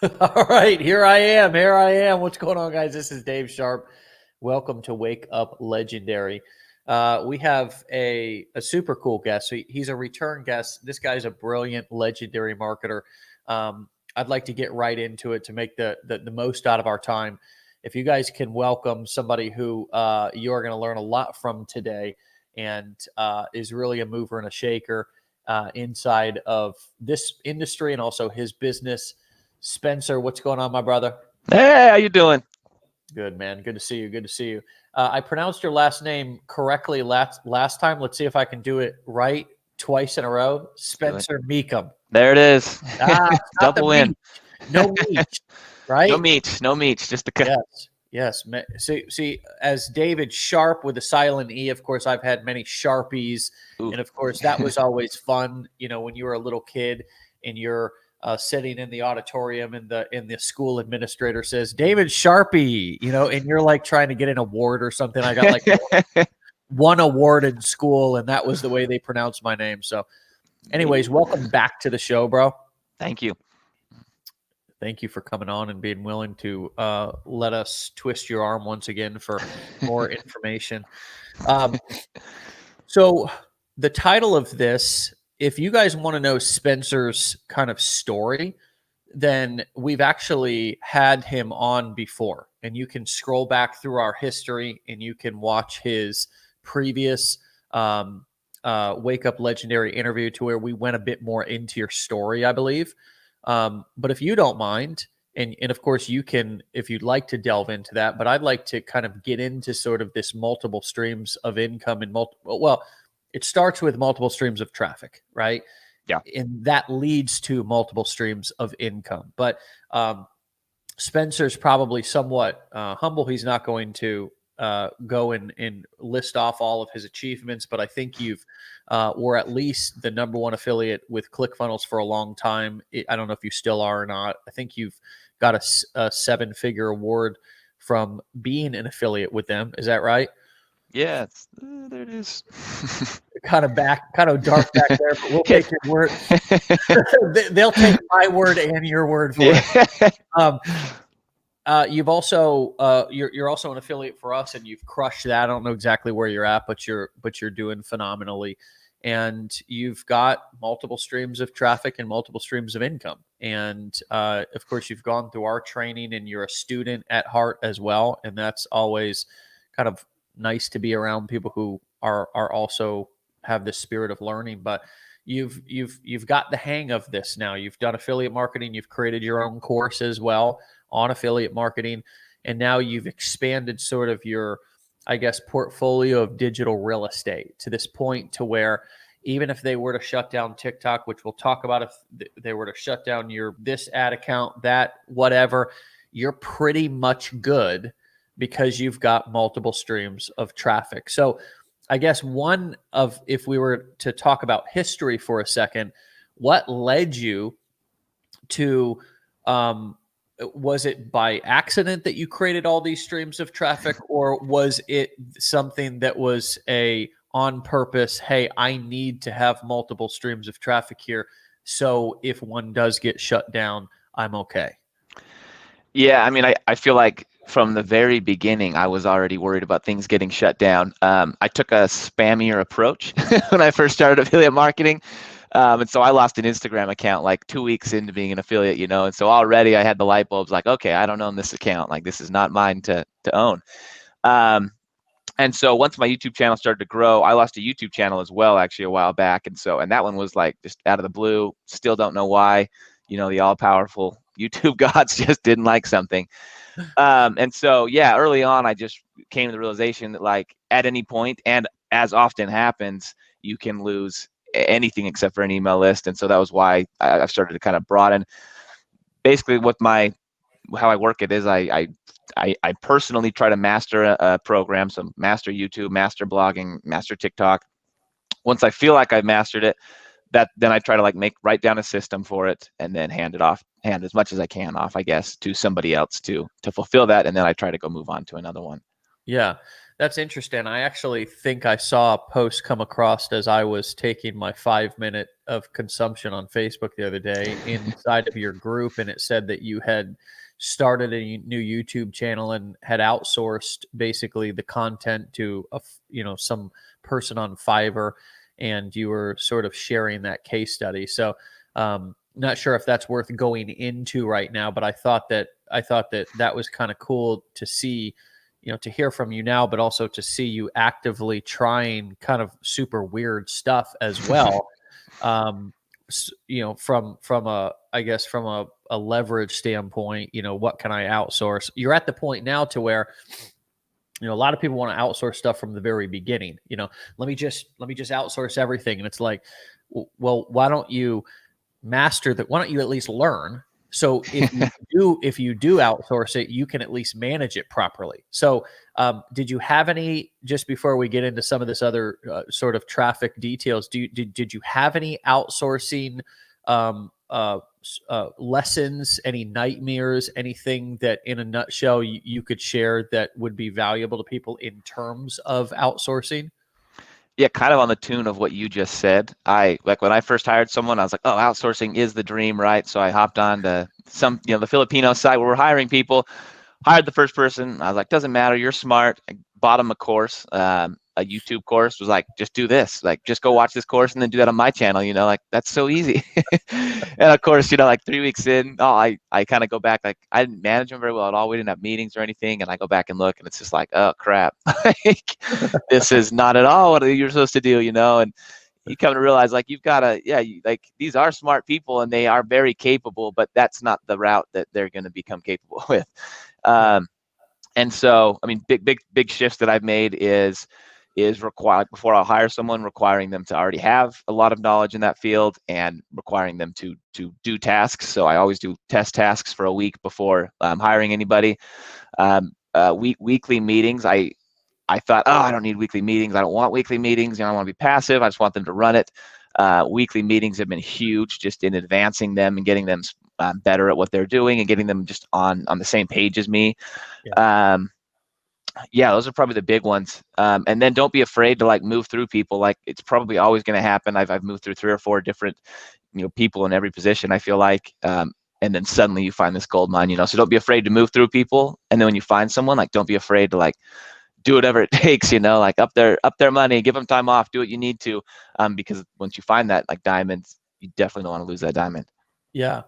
All right, here I am. Here I am. What's going on, guys? This is Dave Sharp. Welcome to Wake Up Legendary. We have a super cool guest. He's a return guest. This guy's a brilliant, legendary marketer. I'd like to get right into it to make the most out of our time. If you guys can welcome somebody who you are going to learn a lot from today and is really a mover and a shaker inside of this industry and also his business. Spencer, what's going on, my brother? Hey, how you doing? Good, man. Good to see you. Good to see you. I pronounced your last name correctly last time. Let's see if I can do it right twice in a row. Let's do it. Spencer Meekum. There it is. It's not the Double in. meat. No meat, right? No meat, just the cut. Yes. Yes. See, as David Sharp with a silent E, of course, I've had many Sharpies. Ooh. And of course, that was always fun, when you were a little kid and you're sitting in the auditorium and the school administrator says, David Sharpie, and you're like trying to get an award or something. I got like one award in school, and that was the way they pronounced my name. So anyways, welcome back to the show, bro. Thank you. Thank you for coming on and being willing to let us twist your arm once again for more information. So the title of this, if you guys want to know Spencer's kind of story, then we've actually had him on before. And you can scroll back through our history and you can watch his previous Wake Up Legendary interview to where we went a bit more into your story, I believe. But if you don't mind, and of course you can, if you'd like to delve into that, but I'd like to kind of get into sort of this multiple streams of income and it starts with multiple streams of traffic, right? Yeah. And that leads to multiple streams of income. But Spencer's probably somewhat humble. He's not going to go and list off all of his achievements, but I think you've were at least the number one affiliate with ClickFunnels for a long time. I don't know if you still are or not. I think you've got a seven-figure award from being an affiliate with them. Is that right? Yeah, there it is. Kind of dark back there, but we'll take your word. They'll take my word and your word for it. You've also you're also an affiliate for us, and you've crushed that. I don't know exactly where you're at, but you're doing phenomenally, and you've got multiple streams of traffic and multiple streams of income. And of course, you've gone through our training, and you're a student at heart as well, and that's always kind of nice to be around people who are also have this spirit of learning. But you've got the hang of this now. You've done affiliate marketing. You've created your own course as well on affiliate marketing. And now you've expanded sort of your, I guess, portfolio of digital real estate to this point to where even if they were to shut down TikTok, which we'll talk about, if they were to shut down your this ad account, that whatever, you're pretty much good because you've got multiple streams of traffic. So I guess if we were to talk about history for a second, what led you to, was it by accident that you created all these streams of traffic, or was it something that was on purpose? Hey, I need to have multiple streams of traffic here, so if one does get shut down, I'm okay. Yeah, I mean, I feel like from the very beginning, I was already worried about things getting shut down. I took a spammier approach when I first started affiliate marketing. And so I lost an Instagram account like 2 weeks into being an affiliate, and so already I had the light bulbs like, okay, I don't own this account. Like, this is not mine to own. And so once my YouTube channel started to grow, I lost a YouTube channel as well, actually, a while back. And that one was like just out of the blue. Still don't know why, the all powerful YouTube gods just didn't like something. And so, yeah, early on, I just came to the realization that, like, at any point, and as often happens, you can lose anything except for an email list. And so that was why I started to kind of broaden. Basically, how I work it is I personally try to master a program, so master YouTube, master blogging, master TikTok. Once I feel like I've mastered it, then I try to write down a system for it and then hand as much as I can off, I guess, to somebody else to fulfill that. And then I try to go move on to another one. Yeah, that's interesting. I actually think I saw a post come across as I was taking my 5 minute of consumption on Facebook the other day inside of your group, and it said that you had started a new YouTube channel and had outsourced basically the content to some person on Fiverr, and you were sort of sharing that case study. So, not sure if that's worth going into right now, but I thought that that was kind of cool to see, to hear from you now, but also to see you actively trying kind of super weird stuff as well. Um, from I guess from a leverage standpoint, what can I outsource? You're at the point now to where, a lot of people want to outsource stuff from the very beginning. Let me just outsource everything. And it's like, well, why don't you master that? Why don't you at least learn? So if you do outsource it, you can at least manage it properly. So, did you have any, just before we get into some of this other sort of traffic details? Did you have any outsourcing lessons, any nightmares, anything that in a nutshell you could share that would be valuable to people in terms of outsourcing? Yeah, kind of on the tune of what you just said. I like when I first hired someone, I was like, "Oh, outsourcing is the dream, right?" So I hopped on to the Filipino site where we're hiring people. Hired the first person. I was like, "Doesn't matter. You're smart." I bought him a course, a YouTube course. Was like, "Just do this. Like, just go watch this course and then do that on my channel." Like that's so easy. And of course, like 3 weeks in, I kind of go back. Like I didn't manage them very well at all. We didn't have meetings or anything, and I go back and look, and it's just like, oh crap. Like, this is not at all what you're supposed to do, and you come to realize like you've got to, like these are smart people and they are very capable, but that's not the route that they're going to become capable with. Yeah. And so, I mean, big shifts that I've made is required before I'll hire someone, requiring them to already have a lot of knowledge in that field and requiring them to do tasks. So I always do test tasks for a week before hiring anybody. Weekly meetings. I thought, oh, I don't need weekly meetings. I don't want weekly meetings. I want to be passive. I just want them to run it. Weekly meetings have been huge, just in advancing them and getting them better at what they're doing and getting them just on the same page as me. Yeah. Yeah, those are probably the big ones. And then don't be afraid to like move through people. Like it's probably always going to happen. I've moved through 3 or 4 different people in every position, I feel like. And then suddenly you find this gold mine. So don't be afraid to move through people. And then when you find someone, like don't be afraid to like do whatever it takes, like up their money, give them time off, do what you need to, because once you find that like diamonds, you definitely don't want to lose that diamond. Yeah.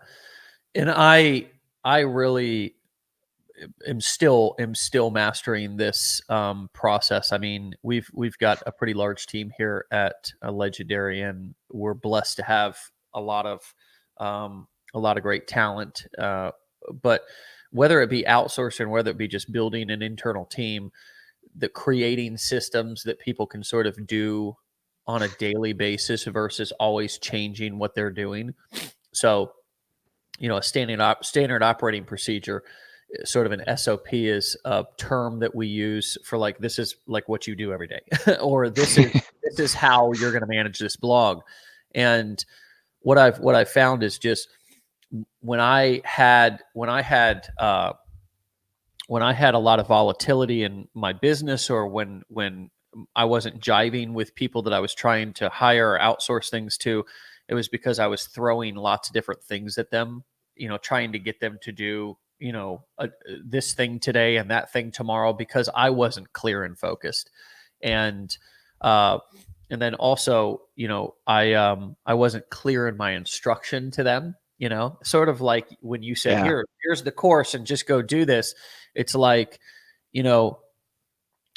And I really am still mastering this process. I mean, we've got a pretty large team here at Legendary, and we're blessed to have a lot of great talent. But whether it be outsourcing, whether it be just building an internal team, the creating systems that people can sort of do on a daily basis versus always changing what they're doing. So, a standard operating procedure, sort of an SOP, is a term that we use for like, this is like what you do every day, or this is how you're going to manage this blog. And what I've found is just when I had a lot of volatility in my business, or when I wasn't jiving with people that I was trying to hire or outsource things to, it was because I was throwing lots of different things at them, trying to get them to do, this thing today and that thing tomorrow, because I wasn't clear and focused. And uh, and then also, I wasn't clear in my instruction to them. Sort of like when you said, Yeah. here's the course and just go do this. It's like, you know,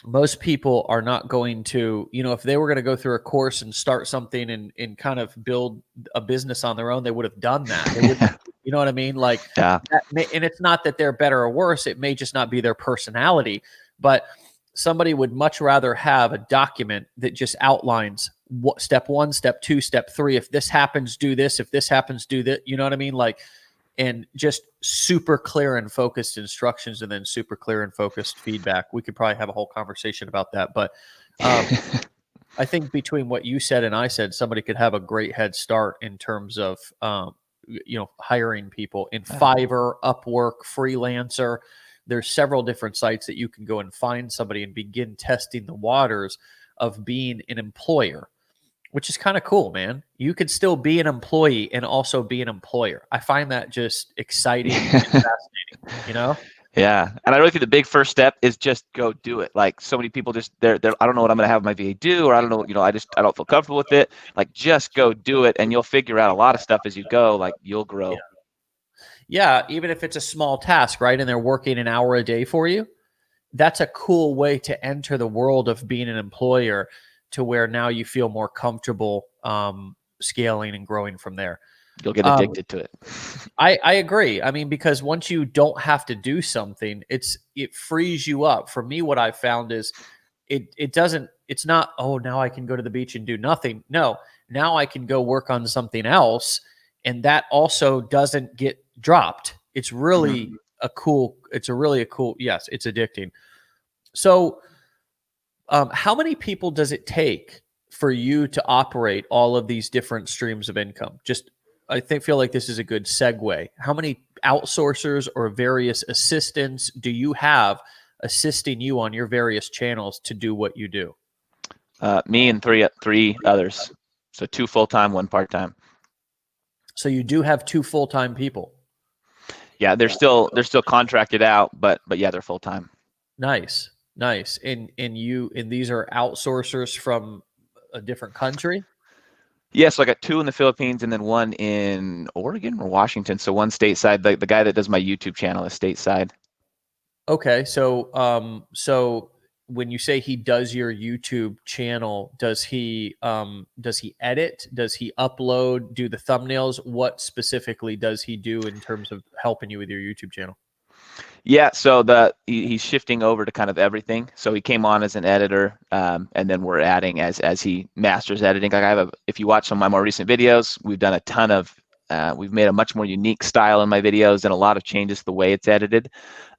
most people are not going to, if they were going to go through a course and start something and kind of build a business on their own, they would have done that. They wouldn't, you know what I mean? Like Yeah. and it's not that they're better or worse. It may just not be their personality, but somebody would much rather have a document that just outlines what step 1, step 2, step 3. If this happens, do this. If this happens, do that. You know what I mean? Like, and just super clear and focused instructions, and then super clear and focused feedback. We could probably have a whole conversation about that, but I think between what you said and I said, somebody could have a great head start in terms of hiring people in Fiverr, Upwork, Freelancer. there's several different sites that you can go and find somebody and begin testing the waters of being an employer, which is kind of cool, man. You could still be an employee and also be an employer. I find that just exciting and fascinating, you know? Yeah, and I really think the big first step is just go do it. Like so many people just they're I don't know what I'm gonna have my VA do, or I don't know, I don't feel comfortable with it. Like just go do it, and you'll figure out a lot of stuff as you go. Like you'll grow. Yeah, even if it's a small task, right? And they're working an hour a day for you, that's a cool way to enter the world of being an employer, to where now you feel more comfortable scaling and growing from there. You'll get addicted to it. I agree. I mean, because once you don't have to do something, it frees you up. For me, what I've found is it's not, oh, now I can go to the beach and do nothing. No, now I can go work on something else, and that also doesn't get dropped. It's really yes, it's addicting. So how many people does it take for you to operate all of these different streams of income? Feel like this is a good segue. How many outsourcers or various assistants do you have assisting you on your various channels to do what you do? Me and three others. So 2 full-time, 1 part-time. So you do have 2 full-time people. Yeah, they're still contracted out, but yeah, they're full-time. Nice. And these are outsourcers from a different country? Yeah, so I got 2 in the Philippines and then 1 in Oregon or Washington. So 1 stateside. The guy that does my YouTube channel is stateside. Okay, so when you say he does your YouTube channel, does he edit? Does he upload? Do the thumbnails? What specifically does he do in terms of helping you with your YouTube channel? Yeah, so he's shifting over to kind of everything. So he came on as an editor, and then we're adding as he masters editing. Like if you watch some of my more recent videos, we've done a ton of, we've made a much more unique style in my videos and a lot of changes to the way it's edited.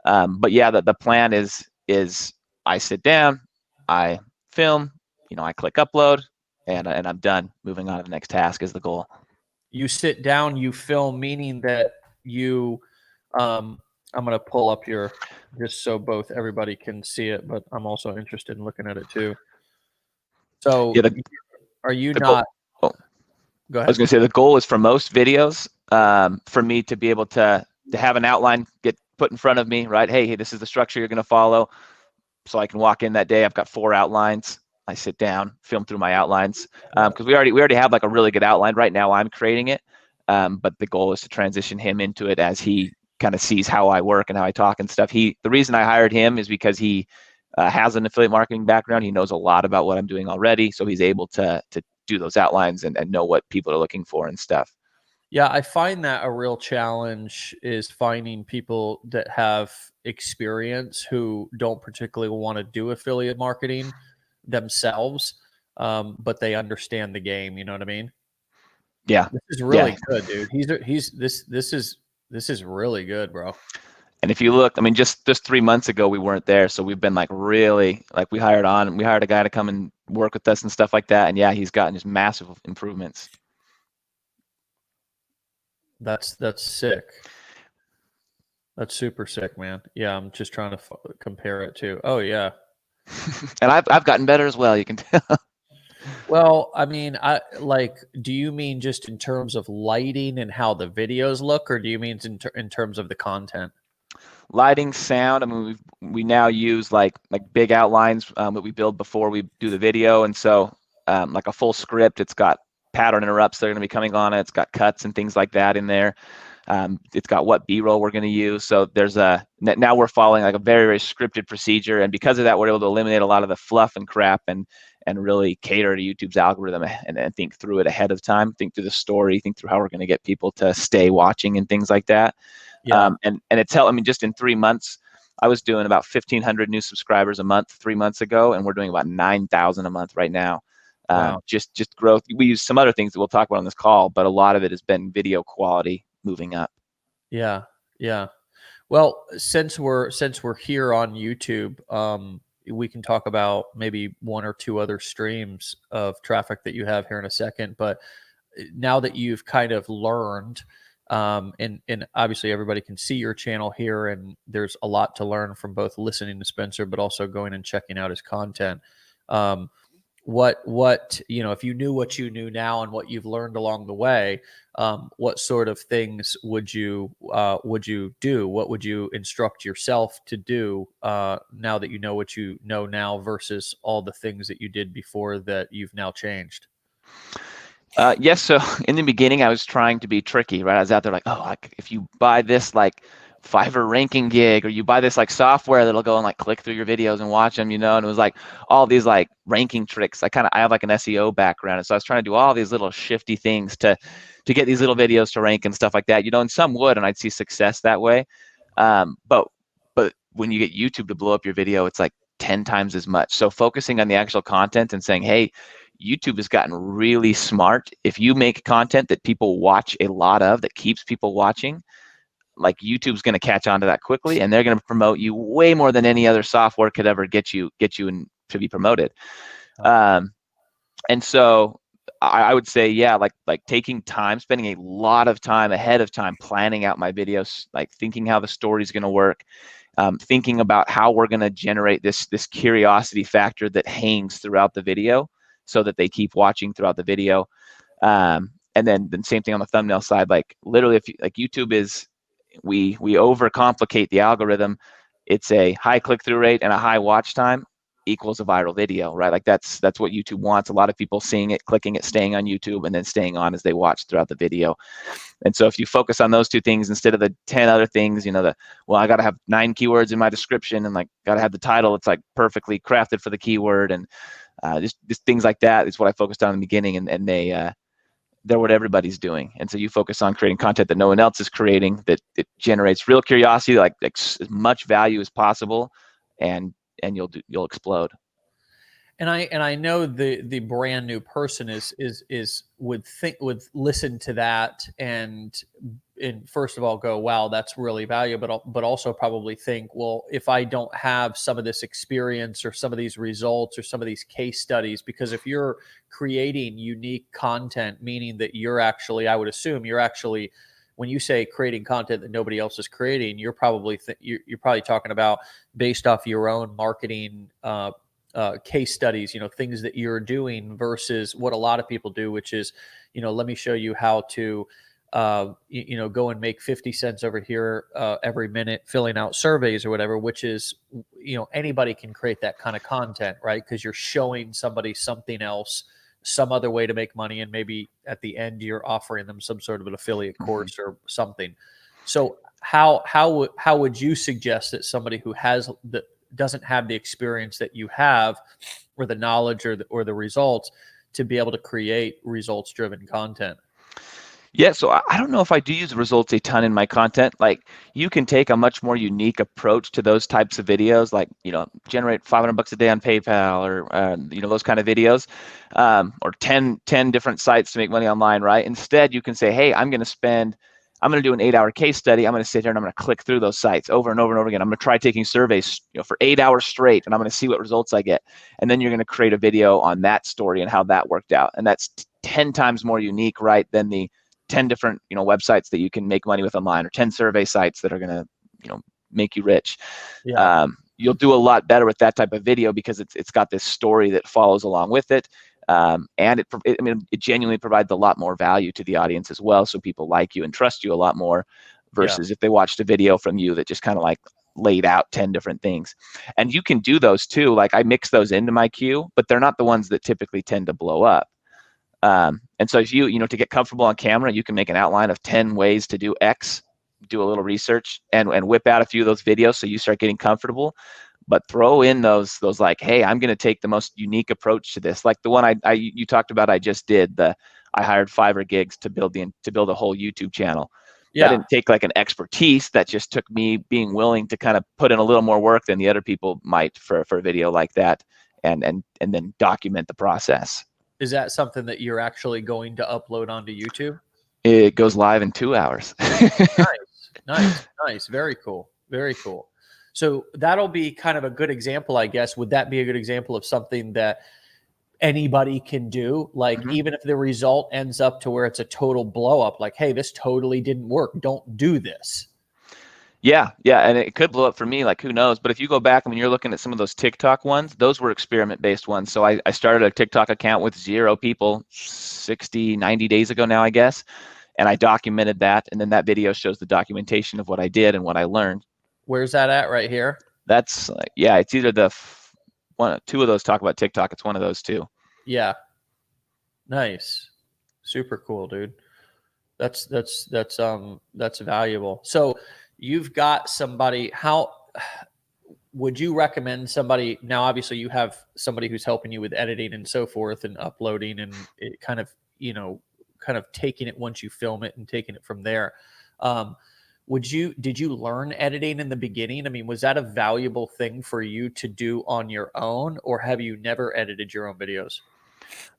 But yeah, the plan is I sit down, I film, I click upload, and I'm done. Moving on to the next task is the goal. You sit down, you film, meaning that you I'm going to pull up your, just so both everybody can see it, but I'm also interested in looking at it too. So yeah, are you not? Go ahead. I was going to say the goal is for most videos, for me to be able to have an outline get put in front of me, right? Hey, this is the structure you're going to follow. So I can walk in that day. I've got 4 outlines. I sit down, film through my outlines, because we already have like a really good outline right now. I'm creating it, but the goal is to transition him into it as he kind of sees how I work and how I talk and stuff. The reason I hired him is because he has an affiliate marketing background. He knows a lot about what I'm doing already, so he's able to do those outlines and know what people are looking for and stuff. Yeah, I find that a real challenge is finding people that have experience who don't particularly want to do affiliate marketing themselves, but they understand the game. You know what I mean? Yeah, this is really good, dude. This is really good, bro. And if you look, I mean, just 3 months ago, we weren't there. So we've been like really, like we hired a guy to come and work with us and stuff like that. And yeah, he's gotten just massive improvements. That's sick. That's super sick, man. Yeah, I'm just trying to compare it to. Oh yeah. And I've gotten better as well. You can tell. Well, I mean, do you mean just in terms of lighting and how the videos look, or do you mean in terms of the content? Lighting, sound. I mean, we now use like big outlines that we build before we do the video, and so like a full script. It's got pattern interrupts that are going to be coming on it. It's got cuts and things like that in there. It's got what B-roll we're going to use. So now we're following like a very, very scripted procedure, and because of that, we're able to eliminate a lot of the fluff and crap and really cater to YouTube's algorithm and think through it ahead of time. Think through the story. Think through how we're going to get people to stay watching and things like that. Yeah. And it's I mean, just in 3 months, I was doing about 1,500 new subscribers a month 3 months ago, and we're doing about 9,000 a month right now. Wow. Just growth. We use some other things that we'll talk about on this call, but a lot of it has been video quality moving up. Yeah. Yeah. Well, since we're here on YouTube, we can talk about maybe 1 or 2 other streams of traffic that you have here in a second. But now that you've kind of learned And obviously everybody can see your channel here, and there's a lot to learn from both listening to Spencer, but also going and checking out his content. Um, what if you knew what you knew now and what you've learned along the way, what sort of things would you do? What would you instruct yourself to do now that you know what you know now versus all the things that you did before that you've now changed? Yes. So in the beginning, I was trying to be tricky, right? I was out there like, oh, like if you buy this like Fiverr ranking gig, or you buy this like software that'll go and like click through your videos and watch them, and it was like all these like ranking tricks. I have like an SEO background, and so I was trying to do all these little shifty things to get these little videos to rank and stuff like that, and some would, and I'd see success that way. But when you get YouTube to blow up your video, it's like 10 times as much. So focusing on the actual content and saying, hey, YouTube has gotten really smart. If you make content that people watch a lot of, that keeps people watching, like YouTube's going to catch on to that quickly, and they're going to promote you way more than any other software could ever get you to be promoted. And so I would say, yeah, like taking time, spending a lot of time ahead of time planning out my videos, like thinking how the story's going to work, thinking about how we're going to generate this curiosity factor that hangs throughout the video, so that they keep watching throughout the video. And then same thing on the thumbnail side. Like literally, if like YouTube is, we overcomplicate the algorithm. It's a high click-through rate and a high watch time equals a viral video, right? Like that's what YouTube wants. A lot of people seeing it, clicking it, staying on YouTube, and then staying on as they watch throughout the video. And so if you focus on those two things instead of the 10 other things, I got to have 9 keywords in my description, and like got to have the title, it's like perfectly crafted for the keyword, and just things like that is what I focused on in the beginning, and they're what everybody's doing. And so you focus on creating content that no one else is creating, that it generates real curiosity, like as much value as possible, and you'll explode. And I know the brand new person would listen to that and first of all go, wow, that's really valuable, but also probably think, well, if I don't have some of this experience or some of these results or some of these case studies, because if you're creating unique content, meaning that I would assume you're actually, when you say creating content that nobody else is creating, you're probably talking about based off your own marketing case studies, things that you're doing versus what a lot of people do, which is, let me show you how to, go and make 50 cents over here every minute filling out surveys or whatever, which is, anybody can create that kind of content, right? Because you're showing somebody something else, some other way to make money, and maybe at the end you're offering them some sort of an affiliate course or something. So how would you suggest that somebody who doesn't have the experience that you have, or the knowledge or the results, to be able to create results driven content? Yeah, so I don't know if I do use results a ton in my content. Like you can take a much more unique approach to those types of videos, like, generate $500 a day on PayPal, or, those kind of videos, or 10 different sites to make money online, right? Instead, you can say, hey, I'm going to do an 8-hour case study. I'm going to sit here and I'm going to click through those sites over and over and over again. I'm going to try taking surveys, for 8 hours straight, and I'm going to see what results I get. And then you're going to create a video on that story and how that worked out. And that's 10 times more unique, right, than the 10 different, websites that you can make money with online, or 10 survey sites that are going to, make you rich. Yeah. You'll do a lot better with that type of video because it's got this story that follows along with it. And it genuinely provides a lot more value to the audience as well. So people like you and trust you a lot more versus if they watched a video from you that just kind of like laid out 10 different things. And you can do those too. Like I mix those into my queue, but they're not the ones that typically tend to blow up. And so if you to get comfortable on camera, you can make an outline of 10 ways to do X, do a little research, and whip out a few of those videos so you start getting comfortable. But throw in those like, hey, I'm going to take the most unique approach to this. Like the one you talked about, I just did. I hired Fiverr gigs to build a whole YouTube channel. Yeah. That didn't take like an expertise. That just took me being willing to kind of put in a little more work than the other people might for a video like that, and then document the process. Is that something that you're actually going to upload onto YouTube? It goes live in 2 hours. Nice. Very cool. So that'll be kind of a good example, I guess. Would that be a good example of something that anybody can do. Like, even if the result ends up to where it's a total blow up, like, hey, this totally didn't work, don't do this. Yeah, yeah, and it could blow up for me, like who knows? But if you go back and when you're looking at some of those TikTok ones, those were experiment-based ones. So I started a TikTok account with 0 people 60, 90 days ago now, I guess. And I documented that. And then that video shows the documentation of what I did and what I learned. Where's that at right here? That's, yeah, it's either two of those talk about TikTok. It's one of those two. Yeah. Nice. Super cool, dude. That's valuable. So you've got somebody, how would you recommend somebody now? Obviously you have somebody who's helping you with editing and so forth and uploading and it kind of, kind of taking it once you film it and taking it from there. Did you learn editing in the beginning? I mean, was that a valuable thing for you to do on your own, or have you never edited your own videos?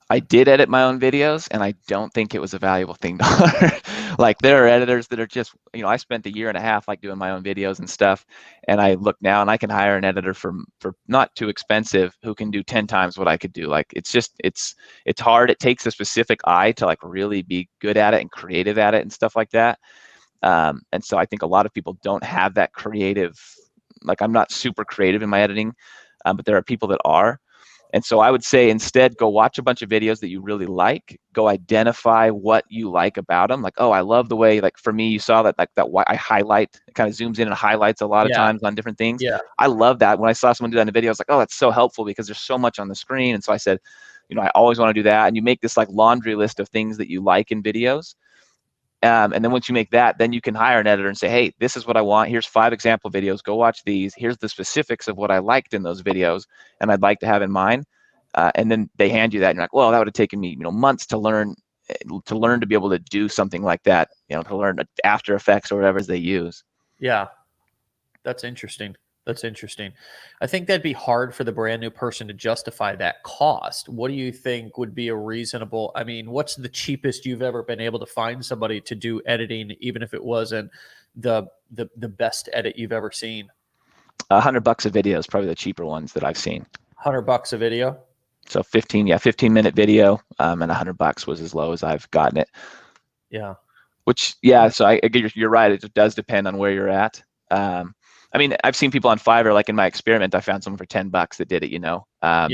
I did edit my own videos, and I don't think it was a valuable thing to learn. Like, there are editors that are just, I spent a year and a half like doing my own videos and stuff, and I look now and I can hire an editor for not too expensive who can do 10 times what I could do. Like, it's hard. It takes a specific eye to like really be good at it and creative at it and stuff like that. And so I think a lot of people don't have that creative. Like, I'm not super creative in my editing, but there are people that are. And so I would say instead, go watch a bunch of videos that you really like. Go identify what you like about them. Like, oh, I love the way, like for me, you saw that, like that I highlight, it kind of zooms in and highlights a lot of times on different things. Yeah. I love that. When I saw someone do that in a video, I was like, oh, that's so helpful because there's so much on the screen. And so I said, I always want to do that. And you make this like laundry list of things that you like in videos. And then once you make that, then you can hire an editor and say, hey, this is what I want. Here's 5 example videos. Go watch these. Here's the specifics of what I liked in those videos and I'd like to have in mind. And then they hand you that and you're like, well, that would have taken me, months to learn to be able to do something like that, to learn After Effects or whatever they use. Yeah. That's interesting. That's interesting. I think that'd be hard for the brand new person to justify that cost. What do you think would be a reasonable, I mean, what's the cheapest you've ever been able to find somebody to do editing, even if it wasn't the best edit you've ever seen? $100 a video is probably the cheaper ones that I've seen. $100 a video? So 15-minute video, and $100 was as low as I've gotten it. Yeah. Which, yeah, so I you're right. It does depend on where you're at. I mean, I've seen people on Fiverr, like in my experiment, I found someone for $10 that did it, Yeah.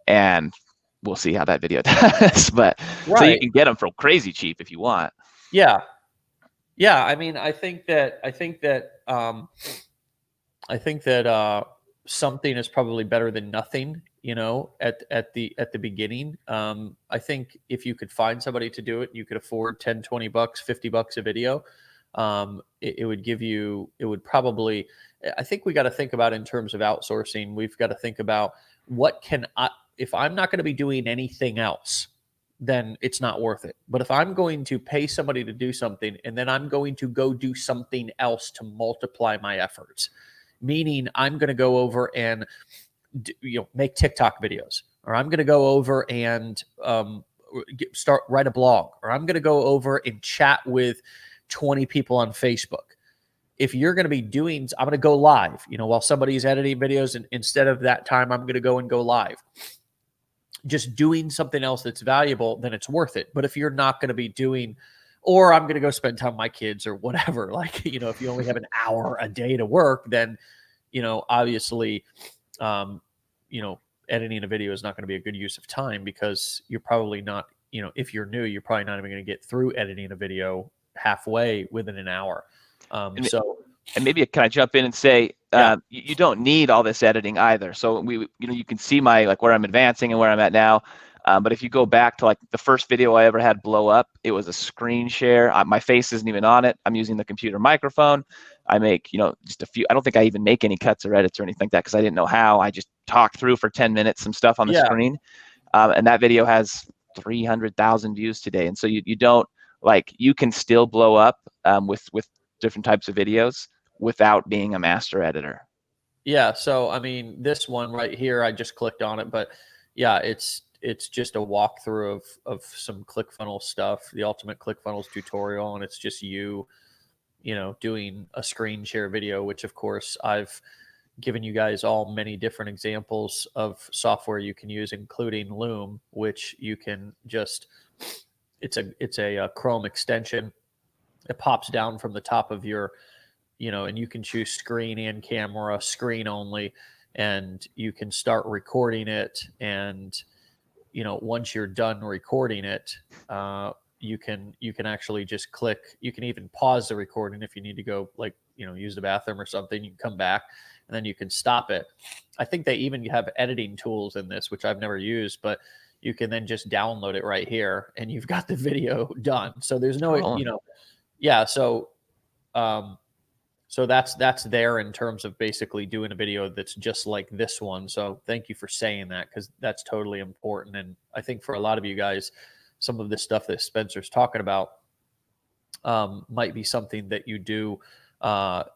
And we'll see how that video does. But so you can get them for crazy cheap if you want. Yeah. Yeah. I mean, I think that something is probably better than nothing, at the beginning. I think if you could find somebody to do it, you could afford 10, 20 bucks, 50 bucks a video. It would probably, I think we got to think about in terms of outsourcing. We've got to think about if I'm not going to be doing anything else, then it's not worth it. But if I'm going to pay somebody to do something and then I'm going to go do something else to multiply my efforts, meaning I'm going to go over and make TikTok videos, or I'm going to go over and write a blog, or I'm going to go over and chat with 20 people on Facebook. If you're going to be I'm going to go live, while somebody's editing videos, and instead of that time, I'm going to go live. Just doing something else that's valuable, then it's worth it. But if you're not going to be doing, or I'm going to go spend time with my kids or whatever, like, if you only have an hour a day to work, then, obviously, editing a video is not going to be a good use of time, because you're probably not, if you're new, you're probably not even going to get through editing a video halfway within an hour. And maybe can I jump in and say, you don't need all this editing either. So you can see where I'm advancing and where I'm at now. But if you go back to like the first video I ever had blow up, it was a screen share. My face isn't even on it. I'm using the computer microphone. I make, just a few, I don't think I even make any cuts or edits or anything like that, because I didn't know how. I just talked through for 10 minutes some stuff on the screen. And that video has 300,000 views today. And so you don't, you can still blow up with different types of videos without being a master editor. Yeah. So, I mean, this one right here, I just clicked on it, but yeah, it's just a walkthrough of some ClickFunnels stuff, the Ultimate ClickFunnels tutorial. And it's just doing a screen share video, which of course I've given you guys all many different examples of software you can use, including Loom, which you can just, it's a Chrome extension. It pops down from the top of your, and you can choose screen and camera, screen only, and you can start recording it. And, once you're done recording it, you can actually just click. You can even pause the recording if you need to go, like, use the bathroom or something. You can come back and then you can stop it. I think they even have editing tools in this, which I've never used, but you can then just download it right here and you've got the video done. So there's no, yeah. So, so that's there in terms of basically doing a video that's just like this one. So thank you for saying that, because that's totally important. And I think for a lot of you guys, some of the stuff that Spencer's talking about might be something that you do a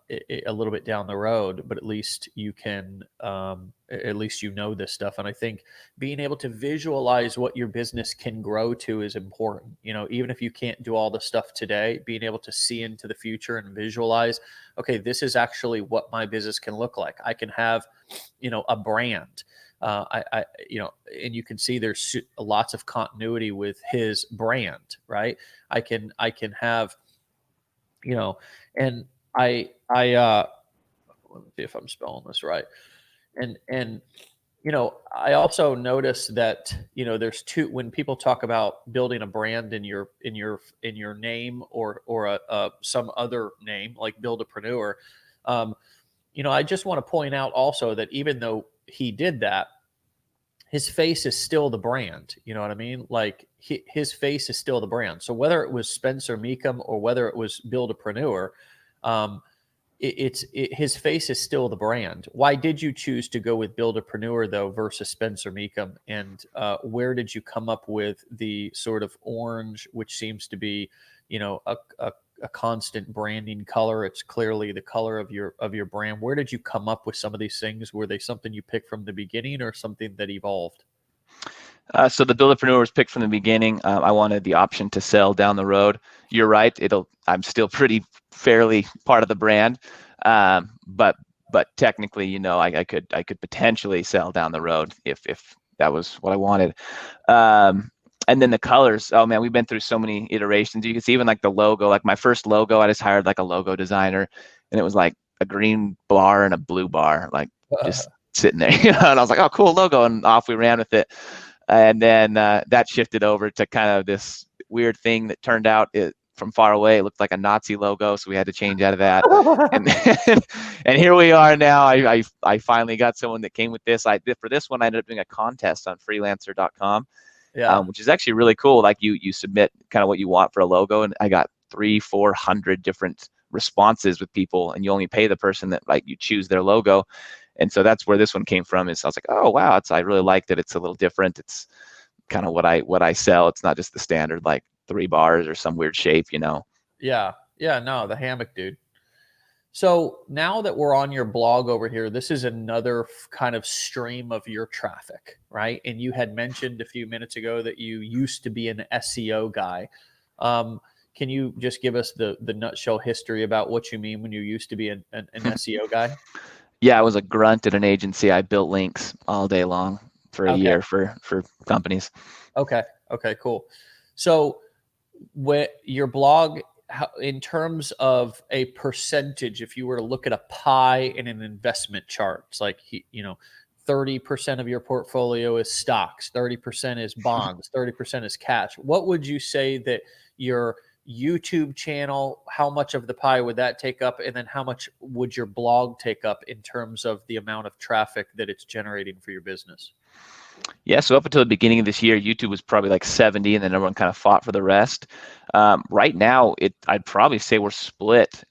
little bit down the road, but at least you can, at least this stuff. And I think being able to visualize what your business can grow to is important. Even if you can't do all the stuff today, being able to see into the future and visualize, okay, this is actually what my business can look like. I can have, a brand. And you can see there's lots of continuity with his brand, right? I can have, and let me see if I'm spelling this right. And I also noticed that, there's two, when people talk about building a brand in your name or some other name like Buildapreneur, I just want to point out also that even though he did that, his face is still the brand. You know what I mean? Like his face is still the brand. So whether it was Spencer Mecham or whether it was Buildapreneur, his face is still the brand. Why did you choose to go with Buildapreneur though versus Spencer Mecham? And where did you come up with the sort of orange, which seems to be, a constant branding color? It's clearly the color of your brand. Where did you come up with some of these things? Were they something you picked from the beginning or something that evolved? So the Buildapreneur was picked from the beginning. I wanted the option to sell down the road. You're right. I'm still fairly part of the brand, but technically, I could potentially sell down the road if that was what I wanted. And then the colors. Oh man, we've been through so many iterations. You can see even like the logo. Like my first logo, I just hired like a logo designer, and it was like a green bar and a blue bar, like just sitting there. And I was like, oh, cool logo, and off we ran with it. And then that shifted over to kind of this weird thing that turned out from far away, it looked like a Nazi logo, so we had to change out of that. And here we are now. I finally got someone that came with this. For this one, I ended up doing a contest on freelancer.com, which is actually really cool. Like you submit kind of what you want for a logo, and I got 300-400 different responses with people, and you only pay the person that like you choose their logo. And so that's where this one came from. Is I was like, oh wow, I really like that. It's a little different. It's kind of what I sell. It's not just the standard like 3 bars or some weird shape, Yeah. No, the hammock dude. So now that we're on your blog over here, this is another kind of stream of your traffic, right? And you had mentioned a few minutes ago that you used to be an SEO guy. Can you just give us the nutshell history about what you mean when you used to be an SEO guy? Yeah, I was a grunt at an agency. I built links all day long for a year for companies. Okay, cool. So your blog, in terms of a percentage, if you were to look at a pie in an investment chart, it's like, 30% of your portfolio is stocks, 30% is bonds, 30% is cash. What would you say that your YouTube channel, how much of the pie would that take up? And then how much would your blog take up in terms of the amount of traffic that it's generating for your business? Yeah, so up until the beginning of this year, YouTube was probably like 70, and then everyone kind of fought for the rest. Right now, I'd probably say we're split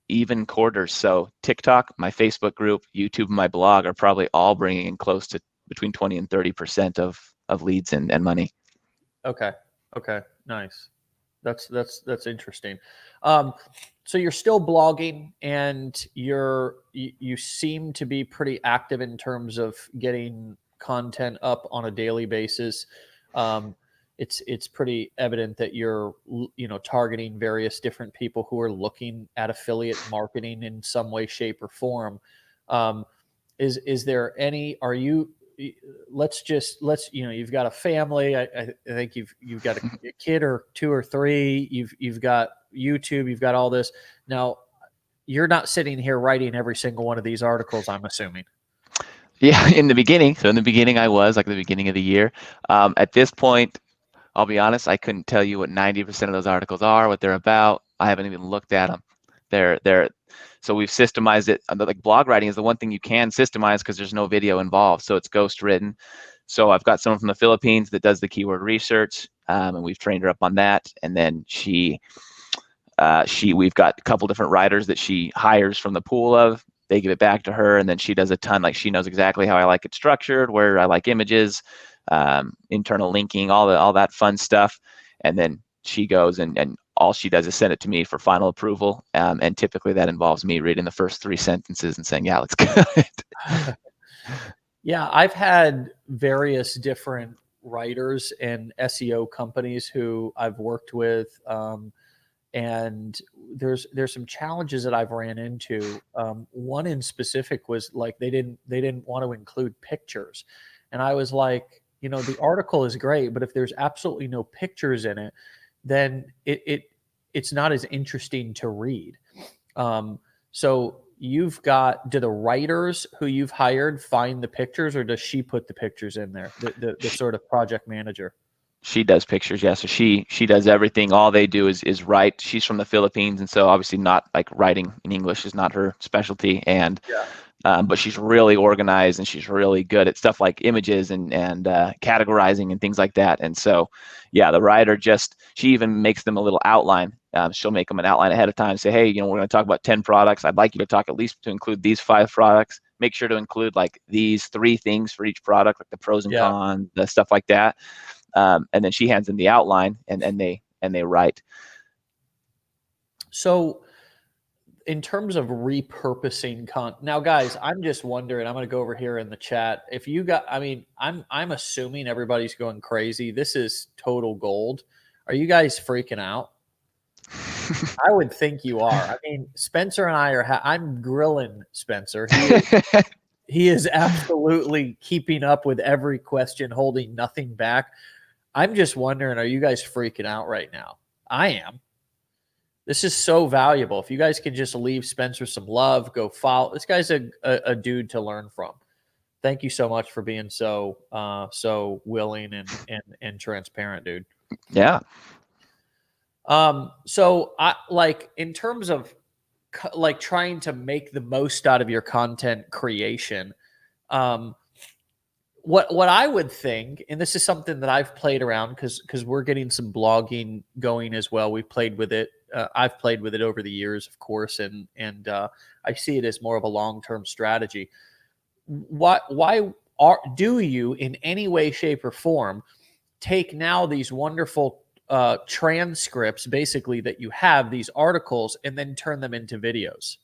even quarters. So TikTok, my Facebook group, YouTube, and my blog are probably all bringing in close to between 20 and 30% of leads and money. Okay, nice. That's interesting. So you're still blogging, and you seem to be pretty active in terms of getting content up on a daily basis. It's pretty evident that you're targeting various different people who are looking at affiliate marketing in some way, shape, or form. Um, is there any? Are you? Let's you've got a family. I think you've got a kid or two or three. You've got YouTube. You've got all this. Now, you're not sitting here writing every single one of these articles, I'm assuming. Yeah, in the beginning. So in the beginning, I was like the beginning of the year. At this point, I'll be honest, I couldn't tell you what 90% of those articles are, what they're about. I haven't even looked at them. So we've systemized it. Like blog writing is the one thing you can systemize because there's no video involved. So it's ghost written. So I've got someone from the Philippines that does the keyword research, and we've trained her up on that. And then we've got a couple different writers that she hires from the pool of. They give it back to her, and then she does a ton. Like she knows exactly how I like it structured, where I like images, internal linking, all that fun stuff. And then she goes and all she does is send it to me for final approval. And typically that involves me reading the first 3 sentences and saying, yeah, looks good. Yeah, I've had various different writers and SEO companies who I've worked with. And there's some challenges that I've ran into. One in specific was like they didn't want to include pictures, and I was like, the article is great, but if there's absolutely no pictures in it, then it's not as interesting to read. So do the writers who you've hired find the pictures, or does she put the pictures in there? The sort of project manager. She does pictures, yeah. So she does everything. All they do is write. She's from the Philippines, and so obviously not like writing in English is not her specialty. And but she's really organized and she's really good at stuff like images and categorizing and things like that. And so, yeah, the writer she even makes them a little outline. She'll make them an outline ahead of time. Say, hey, we're going to talk about 10 products. I'd like you to talk at least to include these 5 products. Make sure to include like these 3 things for each product, like the pros and cons, the stuff like that. And then she hands them the outline, and they write. So, in terms of repurposing now, guys, I'm just wondering. I'm going to go over here in the chat. If you got, I'm assuming everybody's going crazy. This is total gold. Are you guys freaking out? I would think you are. I mean, Spencer and I I'm grilling Spencer. He is absolutely keeping up with every question, holding nothing back. I'm just wondering, are you guys freaking out right now? I am. This is so valuable. If you guys can just leave Spencer some love, go follow. This guy's a dude to learn from. Thank you so much for being so willing and transparent, dude. Yeah. So I like in terms of like trying to make the most out of your content creation. What I would think, and this is something that I've played around because we're getting some blogging going as well. We've played with it. I've played with it over the years, of course, and I see it as more of a long-term strategy. Why do you in any way, shape, or form take now these wonderful transcripts, basically that you have these articles, and then turn them into videos?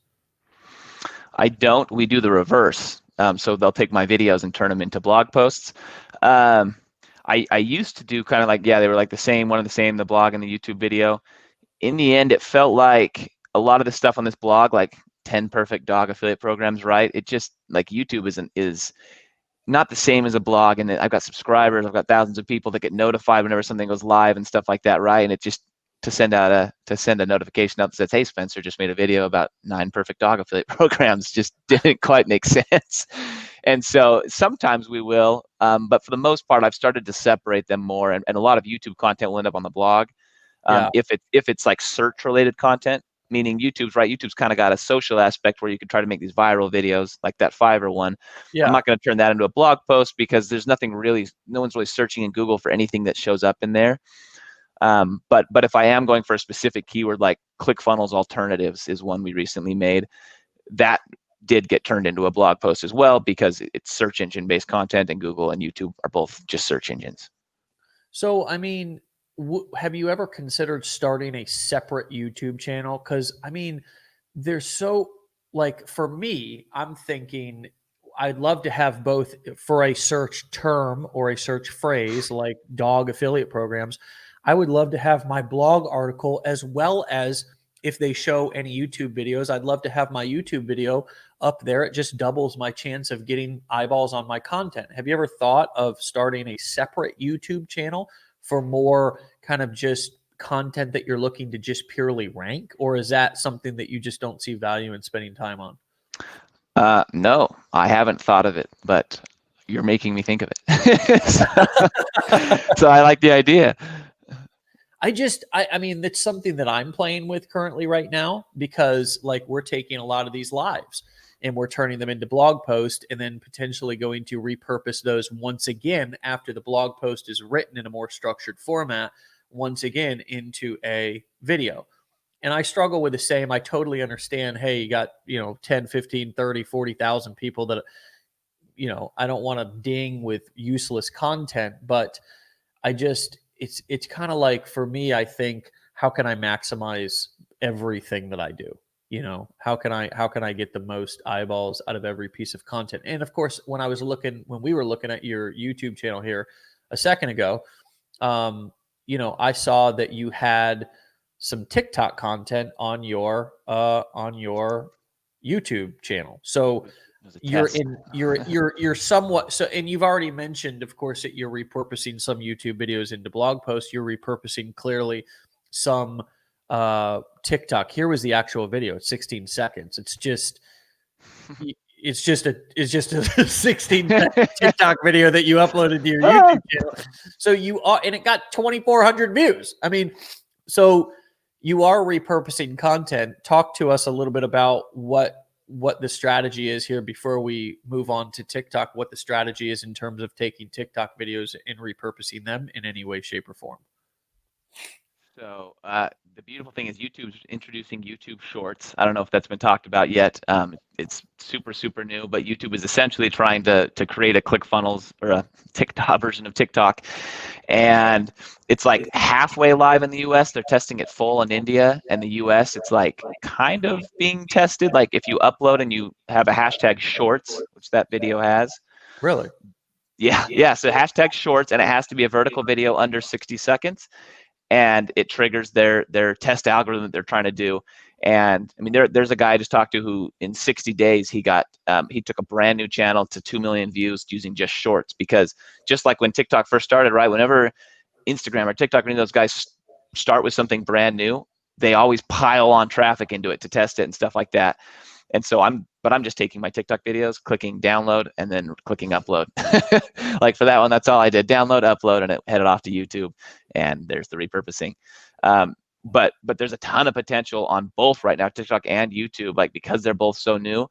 I don't. We do the reverse. So they'll take my videos and turn them into blog posts. I used to do kind of like, they were like the same, one of the same, the blog and the YouTube video. In the end, it felt like a lot of the stuff on this blog, like 10 perfect dog affiliate programs, right? It just like YouTube is not the same as a blog. And I've got subscribers, I've got thousands of people that get notified whenever something goes live and stuff like that, right? And it just to send a notification out that says, hey, Spencer just made a video about 9 perfect dog affiliate programs, just didn't quite make sense. And so sometimes we will, but for the most part, I've started to separate them more, and a lot of YouTube content will end up on the blog. If it's like search related content, meaning YouTube's kind of got a social aspect where you can try to make these viral videos like that Fiverr one. I'm not going to turn that into a blog post because there's no one's really searching in Google for anything that shows up in there. But if I am going for a specific keyword, like ClickFunnels alternatives is one we recently made, that did get turned into a blog post as well because it's search engine based content, and Google and YouTube are both just search engines. So, I mean, have you ever considered starting a separate YouTube channel? Because I mean, there's so like for me, I'm thinking I'd love to have both for a search term or a search phrase like dog affiliate programs. I would love to have my blog article, as well as if they show any YouTube videos, I'd love to have my YouTube video up there, it just doubles my chance of getting eyeballs on my content. Have you ever thought of starting a separate YouTube channel for more kind of just content that you're looking to just purely rank? Or is that something that you just don't see value in spending time on? No, I haven't thought of it, but you're making me think of it. So I like the idea. I mean, that's something that I'm playing with currently right now, because like we're taking a lot of these lives and we're turning them into blog posts and then potentially going to repurpose those once again after the blog post is written in a more structured format, once again into a video. And I struggle with the same. I totally understand. Hey, you got, 10, 15, 30, 40,000 people that, I don't want to ding with useless content, but it's kind of like, for me, I think, how can I maximize everything that I do? How can I get the most eyeballs out of every piece of content? And of course, when we were looking at your YouTube channel here a second ago, I saw that you had some TikTok content on your YouTube channel. So you're somewhat so, and you've already mentioned, of course, that you're repurposing some YouTube videos into blog posts. You're repurposing clearly some TikTok. Here was the actual video. It's 16 seconds. It's just a 16 second TikTok video that you uploaded to your YouTube channel. So and it got 2,400 views. I mean, so you are repurposing content. Talk to us a little bit about what the strategy is here before we move on to TikTok, what the strategy is in terms of taking TikTok videos and repurposing them in any way, shape, or form. So the beautiful thing is YouTube's introducing YouTube Shorts. I don't know if that's been talked about yet. It's super, super new, but YouTube is essentially trying to create a ClickFunnels or a TikTok version of TikTok. And it's like halfway live in the US. They're testing it full in India, and the US, it's like kind of being tested. Like if you upload and you have a hashtag Shorts, which that video has. Really? Yeah. So hashtag Shorts, and it has to be a vertical video under 60 seconds. And it triggers their test algorithm that they're trying to do. And I mean, there's a guy I just talked to who in 60 days he took a brand new channel to 2 million views using just Shorts. Because just like when TikTok first started, right? Whenever Instagram or TikTok, any of those guys start with something brand new, they always pile on traffic into it to test it and stuff like that. And so I'm just taking my TikTok videos, clicking download, and then clicking upload. Like for that one, that's all I did: download, upload, and it headed off to YouTube. And there's the repurposing. But there's a ton of potential on both right now, TikTok and YouTube, like because they're both so new.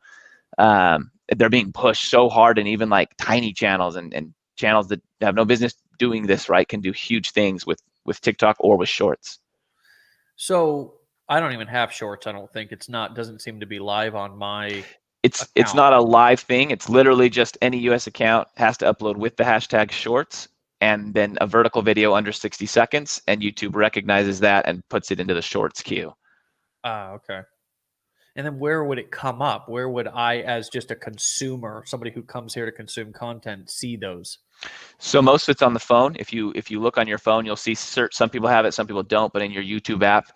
They're being pushed so hard, and even like tiny channels and channels that have no business doing this, right, can do huge things with TikTok or with Shorts. So I don't even have Shorts. I don't think doesn't seem to be live on my It's not a live thing. It's literally just any US account has to upload with the hashtag Shorts and then a vertical video under 60 seconds, and YouTube recognizes that and puts it into the Shorts queue. Okay. And then where would it come up? Where would I, as just a consumer, somebody who comes here to consume content, see those? So most of it's on the phone. If you look on your phone, you'll see some people have it, some people don't. But in your YouTube app,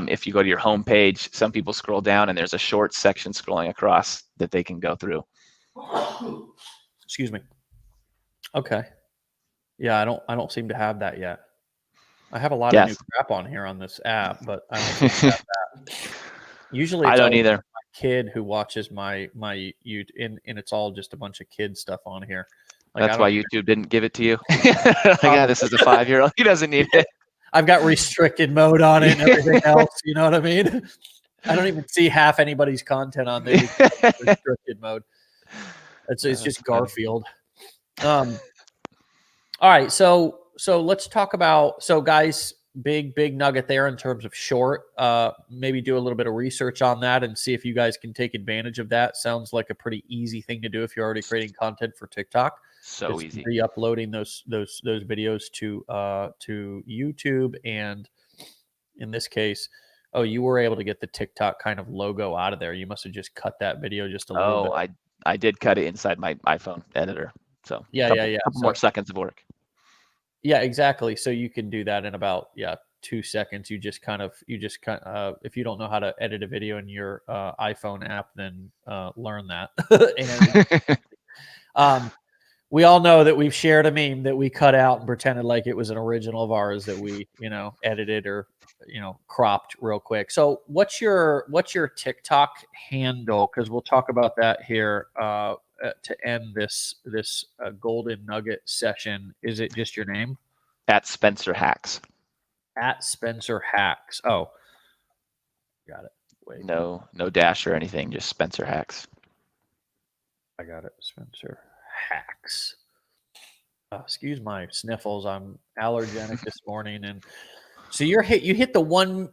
if you go to your home page, some people scroll down and there's a Shorts section scrolling across that they can go through. Excuse me. Okay. Yeah, I don't seem to have that yet. I have a lot of new crap on here on this app, but I don't seem to have that. Usually I don't either. My kid who watches my YouTube, and it's all just a bunch of kid stuff on here. Like, that's why YouTube didn't give it to you. Like, yeah, this is a 5-year-old. He doesn't need it. I've got restricted mode on it and everything else. You know what I mean? I don't even see half anybody's content on there. Restricted mode. It's just Garfield. All right, so let's talk about, guys, big nugget there in terms of short. Maybe do a little bit of research on that and see if you guys can take advantage of that. Sounds like a pretty easy thing to do if you're already creating content for TikTok. So easy. Re-uploading those videos to YouTube, and in this case, you were able to get the TikTok kind of logo out of there. You must have just cut that video just a little bit. I did cut it inside my iPhone editor. So a couple more seconds of work. Yeah, exactly. So you can do that in about 2 seconds. You just kind of if you don't know how to edit a video in your iPhone app, then learn that. And we all know that we've shared a meme that we cut out and pretended like it was an original of ours that we, edited or, cropped real quick. So what's your TikTok handle? Because we'll talk about that here to end this golden nugget session. Is it just your name? At Spencer Hacks. At Spencer Hacks. Oh, got it. Wait. No dash or anything, just Spencer Hacks. I got it. Spencer Hacks. Excuse my sniffles. I'm allergenic this morning, and so you hit the one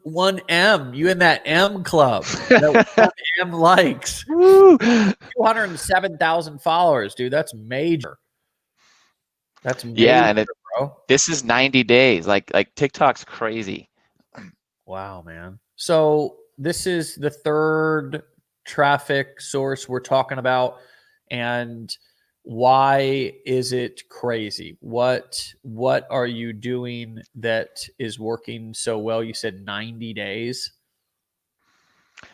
M. You in that M club? That 1 M likes. 207,000 followers, dude. That's major. That's major, yeah, and bro. This is 90 days. Like TikTok's crazy. Wow, man. So this is the third traffic source we're talking about, and why is it crazy? What are you doing that is working so well? You said 90 days.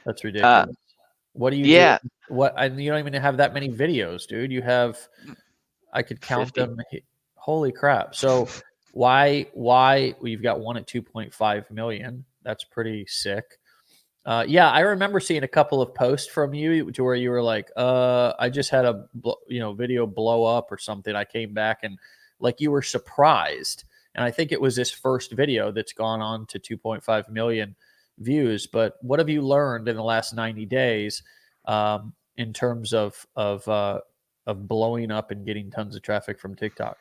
That's ridiculous. What do you do? You don't even have that many videos, dude. You have, I could count 50. them. Holy crap. So why well, you've got one at 2.5 million. That's pretty sick. Yeah, I remember seeing a couple of posts from you to where you were like, I just had a video blow up or something. I came back and like you were surprised. And I think it was this first video that's gone on to 2.5 million views. But what have you learned in the last 90 days in terms of blowing up and getting tons of traffic from TikTok?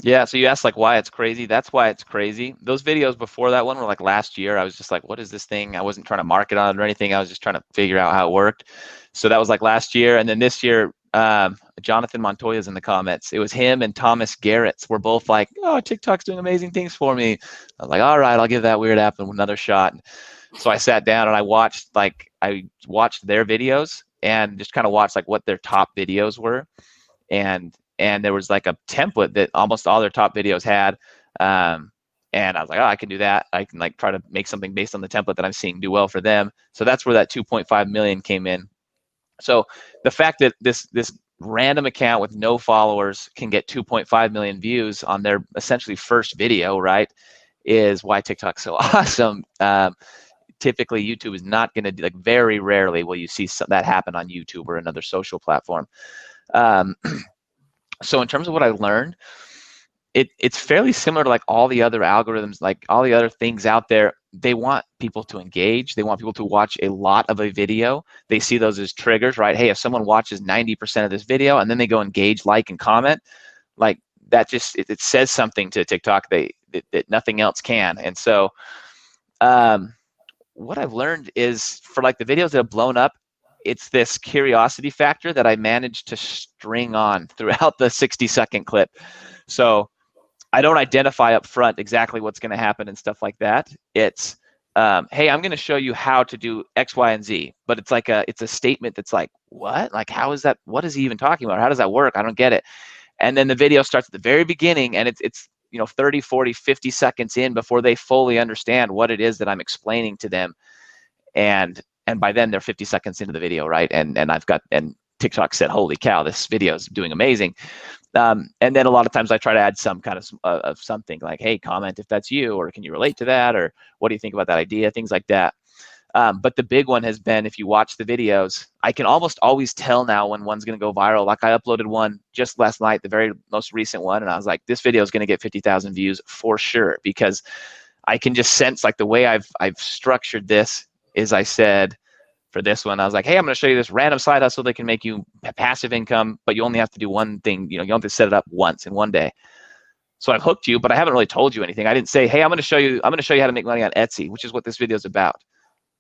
Yeah, so you asked like why it's crazy. That's why it's crazy. Those videos before that one were like last year. I was just like, what is this thing? I wasn't trying to market on it or anything. I was just trying to figure out how it worked. So that was like last year. And then this year, Jonathan Montoya's in the comments. It was him and Thomas Garrett's. We're both like, oh, TikTok's doing amazing things for me. I was like, all right, I'll give that weird app another shot. So I sat down and I watched their videos and just kind of watched like what their top videos were. And there was like a template that almost all their top videos had. And I was like, oh, I can do that. I can like try to make something based on the template that I'm seeing do well for them. So that's where that 2.5 million came in. So the fact that this random account with no followers can get 2.5 million views on their essentially first video, right, is why TikTok's so awesome. Typically, YouTube is not going to do, like, very rarely will you see that happen on YouTube or another social platform. So in terms of what I learned, it's fairly similar to like all the other algorithms, like all the other things out there. They want people to engage. They want people to watch a lot of a video. They see those as triggers, right? Hey, if someone watches 90% of this video and then they go engage, like, and comment, like that just, it says something to TikTok that nothing else can. And so what I've learned is for like the videos that have blown up, it's this curiosity factor that I managed to string on throughout the 60-second clip. So I don't identify up front exactly what's going to happen and stuff like that. It's, hey, I'm going to show you how to do X, Y, and Z. But it's like it's a statement that's like, what? Like, how is that? What is he even talking about? How does that work? I don't get it. And then the video starts at the very beginning, and it's 30, 40, 50 seconds in before they fully understand what it is that I'm explaining to them. And by then they're 50 seconds into the video, right? And TikTok said, holy cow, this video is doing amazing. And then a lot of times I try to add some kind of something like, hey, comment if that's you, or can you relate to that? Or what do you think about that idea? Things like that. But the big one has been, if you watch the videos, I can almost always tell now when one's going to go viral. Like I uploaded one just last night, the very most recent one. And I was like, this video is going to get 50,000 views for sure, because I can just sense like the way I've structured this is I said for this one, I was like, hey, I'm going to show you this random side hustle that can make you passive income, but you only have to do one thing. You have to set it up once in one day. So I've hooked you, but I haven't really told you anything. I didn't say, hey, I'm going to show you how to make money on Etsy, which is what this video is about.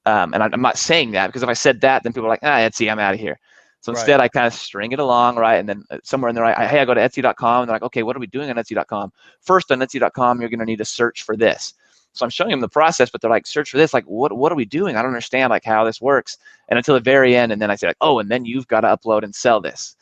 And I'm not saying that, because if I said that, then people are like, Etsy, I'm out of here. So instead, I kind of string it along, right? And then somewhere in there, hey, I go to Etsy.com, and they're like, okay, what are we doing on Etsy.com? First, on Etsy.com, you're going to need to search for this. So I'm showing them the process, but they're like, search for this. Like, what are we doing? I don't understand like how this works. And until the very end, and then I say like, oh, and then you've got to upload and sell this.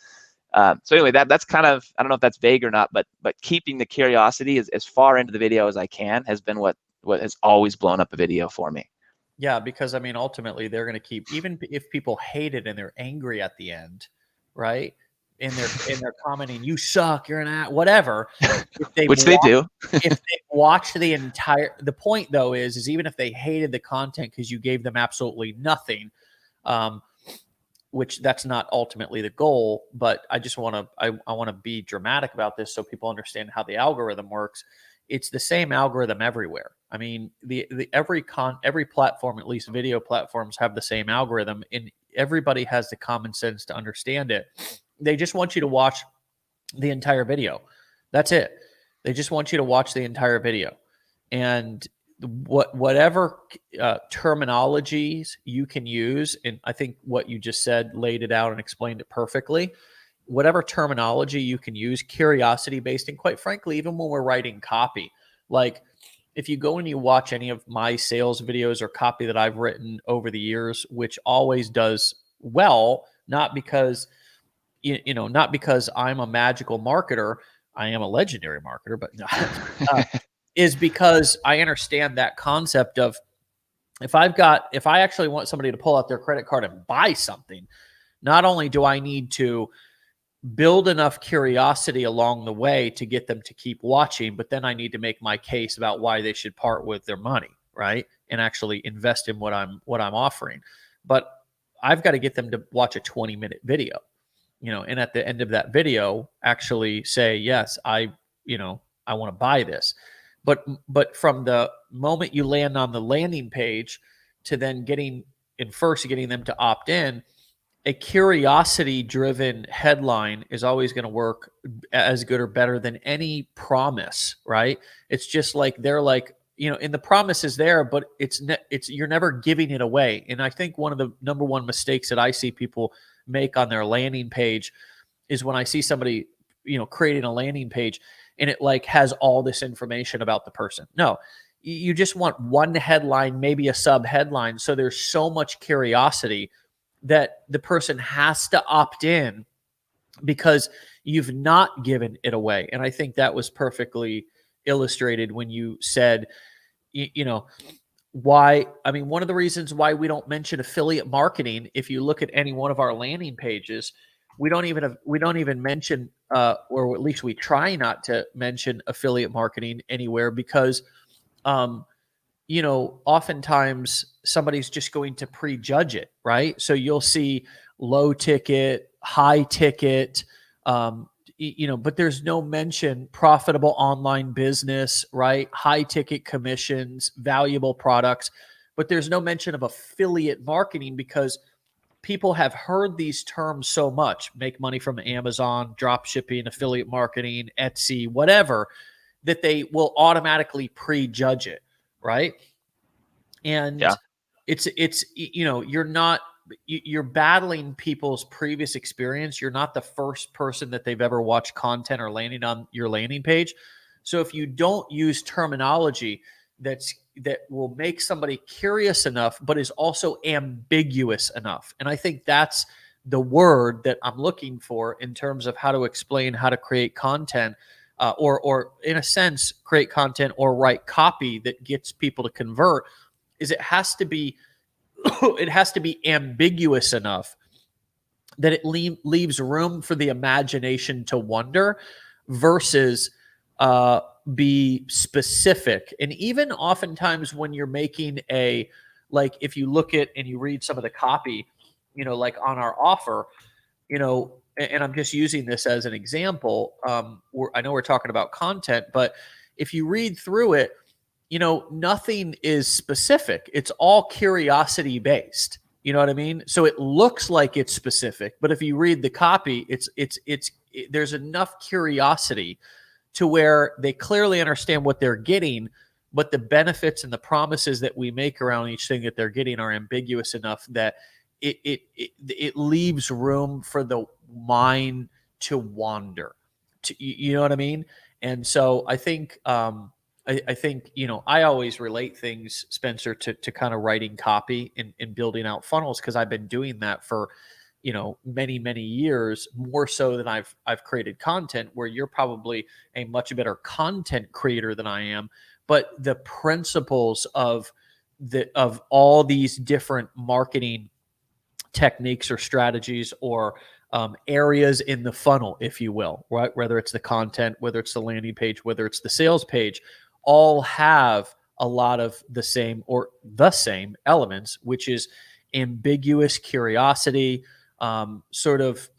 So anyway, that's kind of, I don't know if that's vague or not, but keeping the curiosity as far into the video as I can has been what what has always blown up a video for me. Yeah, because I mean, ultimately, they're going to keep, even if people hate it and they're angry at the end, right? And they're commenting, "You suck, you're an whatever." If they Which they do. if they watch the entire, the point though is even if they hated the content because you gave them absolutely nothing, um, which that's not ultimately the goal. But I just want to I want to be dramatic about this so people understand how the algorithm works. It's the same algorithm everywhere. I mean, every platform, at least video platforms, have the same algorithm, and everybody has the common sense to understand it. They just want you to watch the entire video. That's it. They just want you to watch the entire video, and whatever terminologies you can use, and I think what you just said laid it out and explained it perfectly. Whatever terminology you can use, curiosity based, and quite frankly, even when we're writing copy, like if you go and you watch any of my sales videos or copy that I've written over the years, which always does well, not because not because I'm a magical marketer, I am a legendary marketer, but is because I understand that concept of if I actually want somebody to pull out their credit card and buy something, not only do I need to build enough curiosity along the way to get them to keep watching, but then I need to make my case about why they should part with their money, right? And actually invest in what I'm offering. But I've got to get them to watch a 20-minute video, and at the end of that video actually say, yes, I want to buy this. But from the moment you land on the landing page to then getting them to opt in, a curiosity driven headline is always going to work as good or better than any promise, right? It's just like they're like, and the promise is there, but it's you're never giving it away. And I think one of the number one mistakes that I see people make on their landing page is when I see somebody, creating a landing page and it like has all this information about the person. No, you just want one headline, maybe a sub headline. So there's so much curiosity that the person has to opt in because you've not given it away. And I think that was perfectly illustrated when you said, why, I mean, one of the reasons why we don't mention affiliate marketing, if you look at any one of our landing pages, we don't even mention, or at least we try not to mention affiliate marketing anywhere because, oftentimes somebody's just going to prejudge it, right? So you'll see low ticket, high ticket, but there's no mention profitable online business, right? High ticket commissions, valuable products, but there's no mention of affiliate marketing because people have heard these terms so much, make money from Amazon, drop shipping, affiliate marketing, Etsy, whatever, that they will automatically prejudge it, right? And Yeah. it's you're battling people's previous experience. You're not the first person that they've ever watched content or landing on your landing page. So if you don't use terminology that will make somebody curious enough, but is also ambiguous enough, and I think that's the word that I'm looking for in terms of how to explain how to create content, or in a sense, create content or write copy that gets people to convert. Is it has to be ambiguous enough that it leaves room for the imagination to wonder versus be specific. And even oftentimes when you're making like if you look at and you read some of the copy, like on our offer, and I'm just using this as an example. I know we're talking about content, but if you read through it, nothing is specific. It's all curiosity based. You know what I mean? So it looks like it's specific, but if you read the copy, there's enough curiosity to where they clearly understand what they're getting, but the benefits and the promises that we make around each thing that they're getting are ambiguous enough that it leaves room for the mind to wander. You know what I mean? And so I think I think, I always relate things, Spencer, to kind of writing copy and building out funnels because I've been doing that for, many, many years, more so than I've created content, where you're probably a much better content creator than I am. But the principles of all these different marketing techniques or strategies, or areas in the funnel, if you will, right? Whether it's the content, whether it's the landing page, whether it's the sales page, all have a lot of the same elements, which is ambiguous curiosity, sort of,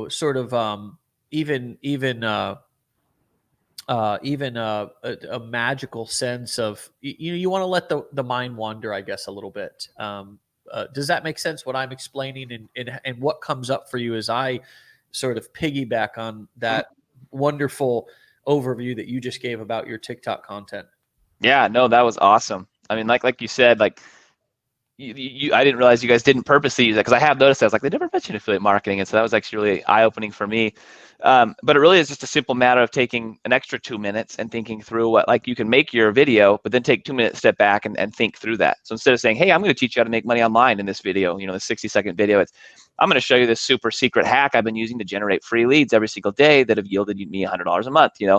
sort of, even a magical sense of, you want to let the mind wander, I guess, a little bit. Does that make sense, what I'm explaining, and what comes up for you as I sort of piggyback on that wonderful overview that you just gave about your TikTok content? Yeah, no, that was awesome. I mean, like you said, like I didn't realize you guys didn't purposely use that, because I have noticed that. I was like, they never mentioned affiliate marketing, and so that was actually really eye-opening for me. But it really is just a simple matter of taking an extra 2 minutes and thinking through what, like, you can make your video, but then take 2 minutes, step back and think through that. So instead of saying, hey, I'm going to teach you how to make money online in this video, the 60-second video, I'm going to show you this super secret hack I've been using to generate free leads every single day that have yielded me $100 a month, Yeah.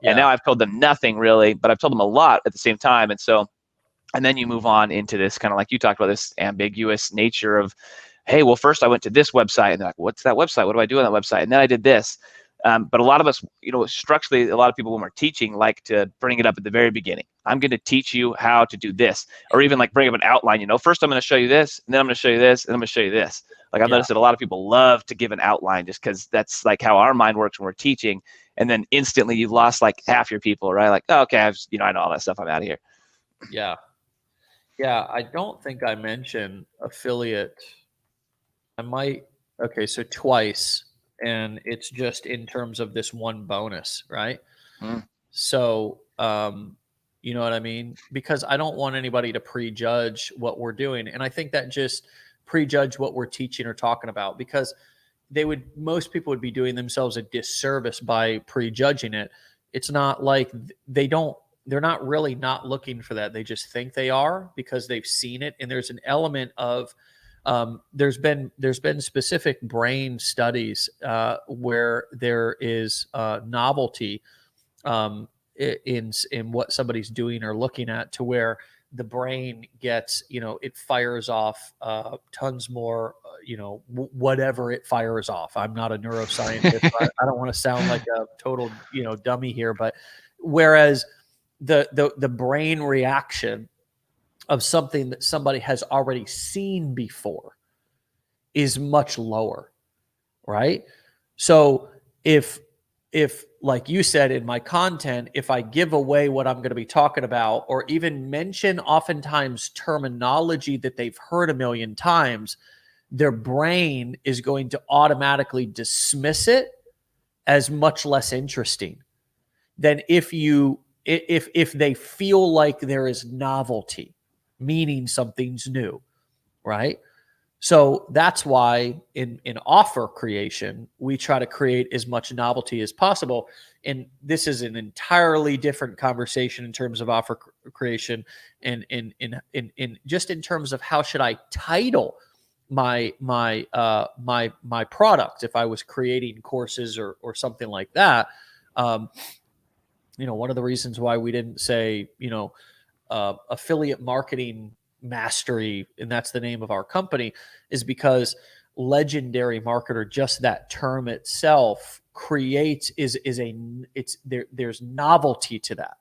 And now I've told them nothing really, but I've told them a lot at the same time. And then you move on into this kind of, like you talked about, this ambiguous nature of, hey, well, first I went to this website, and they're like, what's that website? What do I do on that website? And then I did this. But a lot of us, structurally, a lot of people when we're teaching like to bring it up at the very beginning. I'm going to teach you how to do this, or even like bring up an outline. First I'm going to show you this, and then I'm going to show you this, and I'm going to show you this. Like I've noticed that a lot of people love to give an outline, just because that's like how our mind works when we're teaching. And then instantly you've lost like half your people, right? Like, oh, okay, I know all that stuff. I'm out of here. Yeah. Yeah, I don't think I mentioned affiliate. I might. Okay, so twice, and it's just in terms of this one bonus, right? So, you know what I mean? Because I don't want anybody to prejudge what we're doing, and I think that just prejudge what we're teaching or talking about, because most people would be doing themselves a disservice by prejudging it. It's not like they're not really not looking for that. They just think they are, because they've seen it. And there's an element of, there's been specific brain studies where there is novelty in what somebody's doing or looking at, to where the brain gets, it fires off tons more, whatever it fires off. I'm not a neuroscientist. I don't want to sound like a total, dummy here, but whereas the brain reaction of something that somebody has already seen before is much lower, right? So if like you said, in my content, if I give away what I'm going to be talking about, or even mention oftentimes terminology that they've heard a million times, their brain is going to automatically dismiss it as much less interesting than if they feel like there is novelty, meaning something's new, right? So that's why in offer creation, we try to create as much novelty as possible. And this is an entirely different conversation in terms of offer creation, and in just in terms of how should I title my product if I was creating courses or something like that. One of the reasons why we didn't say, affiliate marketing mastery, and that's the name of our company, is because legendary marketer, just that term itself, there's novelty to that.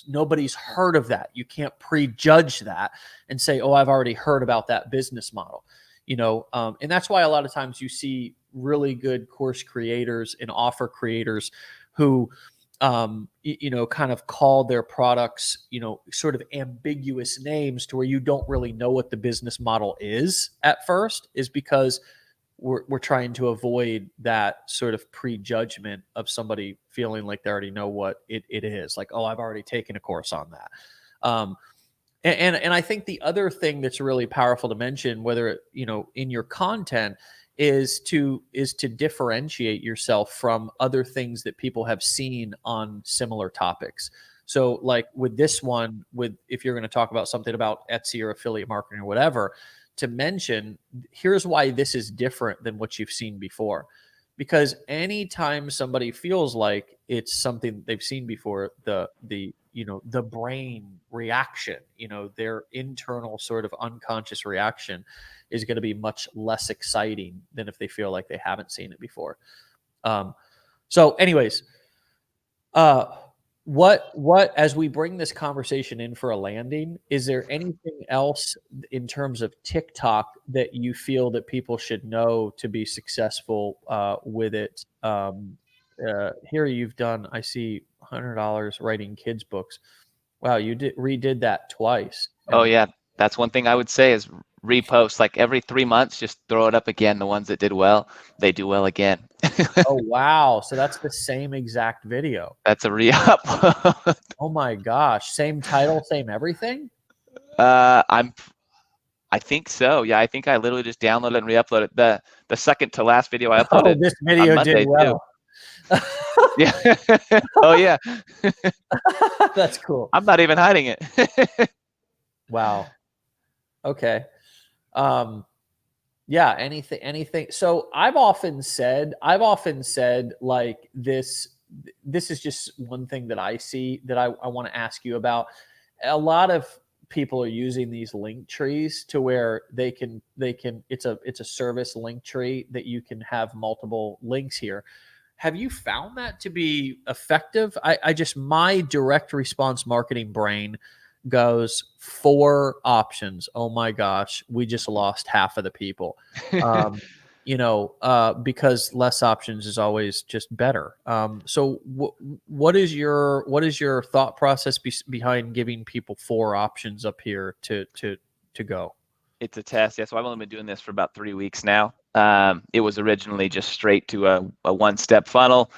Nobody's heard of that. You can't prejudge that and say, oh, I've already heard about that business model. And that's why a lot of times you see really good course creators and offer creators who kind of call their products, sort of ambiguous names, to where you don't really know what the business model is at first, is because we're trying to avoid that sort of prejudgment of somebody feeling like they already know what it is. Like, oh, I've already taken a course on that. And I think the other thing that's really powerful to mention, whether in your content, is to differentiate yourself from other things that people have seen on similar topics. So like with this one, if you're going to talk about something about Etsy or affiliate marketing or whatever, to mention, here's why this is different than what you've seen before. Because anytime somebody feels like it's something they've seen before, the brain reaction, their internal sort of unconscious reaction is going to be much less exciting than if they feel like they haven't seen it before. So anyways, what as we bring this conversation in for a landing, is there anything else in terms of TikTok that you feel that people should know to be successful with it? Here you've done, I see $100 writing kids books. Wow, you redid that twice. Oh yeah, that's one thing I would say is repost like every 3 months, just throw it up again. The ones that did well, they do well again. Oh wow, so that's the same exact video. That's a re-upload. Oh my gosh, same title, same everything? I think so. Yeah, I think I literally just downloaded and re-uploaded the second to last video I uploaded. Oh, this video on Monday did well. Yeah. Oh yeah. That's cool. I'm not even hiding it. Wow. Okay. Yeah, anything. So I've often said like this is just one thing that I see that I want to ask you about. A lot of people are using these link trees to where they can it's a service link tree that you can have multiple links here. Have you found that to be effective? I just, my direct response marketing brain goes 4 options. Oh my gosh, we just lost half of the people. Because less options is always just better. So what is your thought process behind giving people 4 options up here to go? It's a test. Yeah, so I've only been doing this for about 3 weeks now. It was originally just straight to a one-step funnel,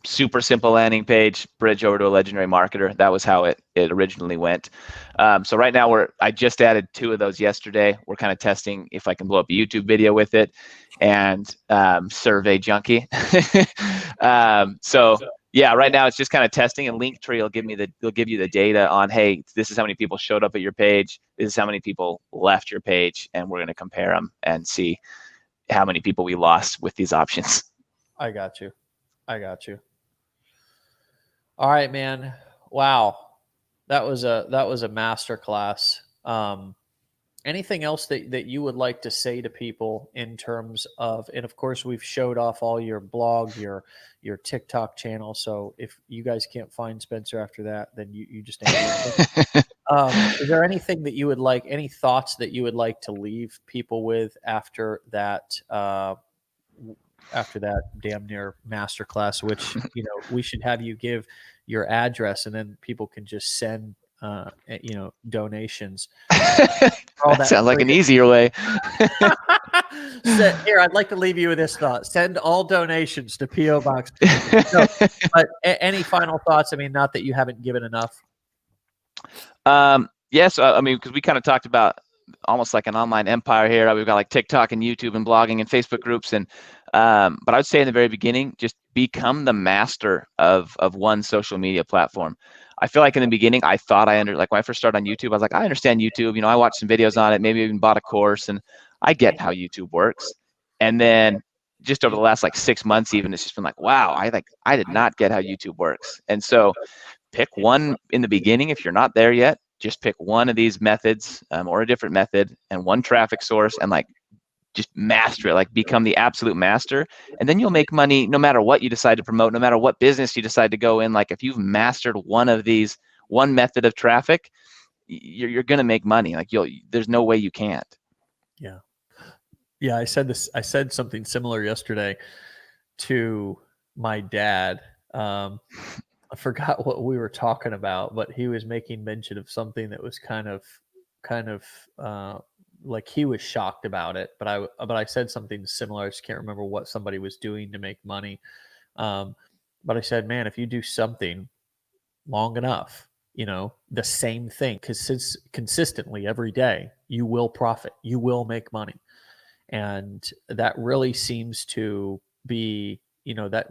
super simple landing page, bridge over to a legendary marketer. That was how it originally went. So right now I just added 2 of those yesterday. We're kind of testing if I can blow up a YouTube video with it, and Survey Junkie. So yeah, right now it's just kind of testing, and Linktree will give you the data on, hey, this is how many people showed up at your page, this is how many people left your page, and we're going to compare them and see how many people we lost with these options. I got you. All right, man. Wow. That was a master class. Anything else that you would like to say to people in terms of, and of course we've showed off all your blog, your TikTok channel. So if you guys can't find Spencer after that, then you just is there anything that you would like, any thoughts that you would like to leave people with after that damn near masterclass, which, we should have you give your address and then people can just send, donations. That sounds like an easier way. So, here, I'd like to leave you with this thought. Send all donations to P.O. Box. No, but any final thoughts? I mean, not that you haven't given enough. Yes, I mean, because we kind of talked about almost like an online empire here. We've got like TikTok and YouTube and blogging and Facebook groups, and but I would say in the very beginning, just become the master of one social media platform. I feel like in the beginning, I thought like when I first started on YouTube, I was like, I understand YouTube. I watched some videos on it, maybe even bought a course, and I get how YouTube works. And then just over the last like 6 months, even, it's just been like, wow, I did not get how YouTube works. And so pick one in the beginning. If you're not there yet, just pick one of these methods or a different method and one traffic source, and like just master it, like become the absolute master. And then you'll make money no matter what you decide to promote, no matter what business you decide to go in. Like if you've mastered one method of traffic, you're going to make money. Like there's no way you can't. Yeah. Yeah. I said something similar yesterday to my dad. I forgot what we were talking about, but he was making mention of something that was kind of like he was shocked about it, but I said something similar. I just can't remember what somebody was doing to make money. But I said, man, if you do something long enough, the same thing, consistently every day, you will profit, you will make money. And that really seems to be, a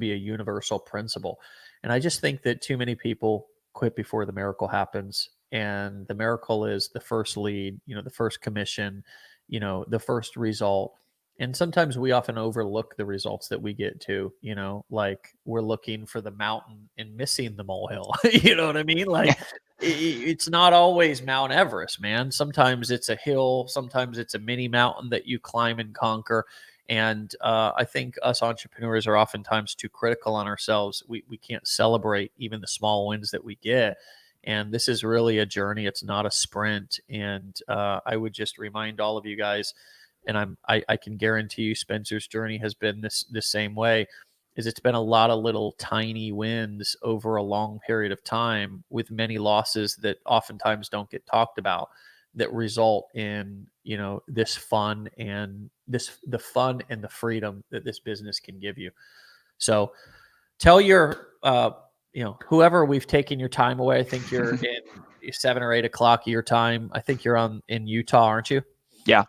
universal principle. And I just think that too many people quit before the miracle happens. And the miracle is the first lead, the first commission, the first result. And sometimes we often overlook the results that we get to, like we're looking for the mountain and missing the molehill. You know what I mean? Like it's not always Mount Everest, man. Sometimes it's a hill, sometimes it's a mini mountain that you climb and conquer. And I think us entrepreneurs are oftentimes too critical on ourselves. We can't celebrate even the small wins that we get. And this is really a journey. It's not a sprint. And I would just remind all of you guys, and I can guarantee you Spencer's journey has been this same way, is it's been a lot of little tiny wins over a long period of time with many losses that oftentimes don't get talked about, that result in this fun and the fun and the freedom that this business can give you. So tell your whoever we've taken your time away. I think you're in 7 or 8 o'clock your time. I think you're in Utah, aren't you? Yeah.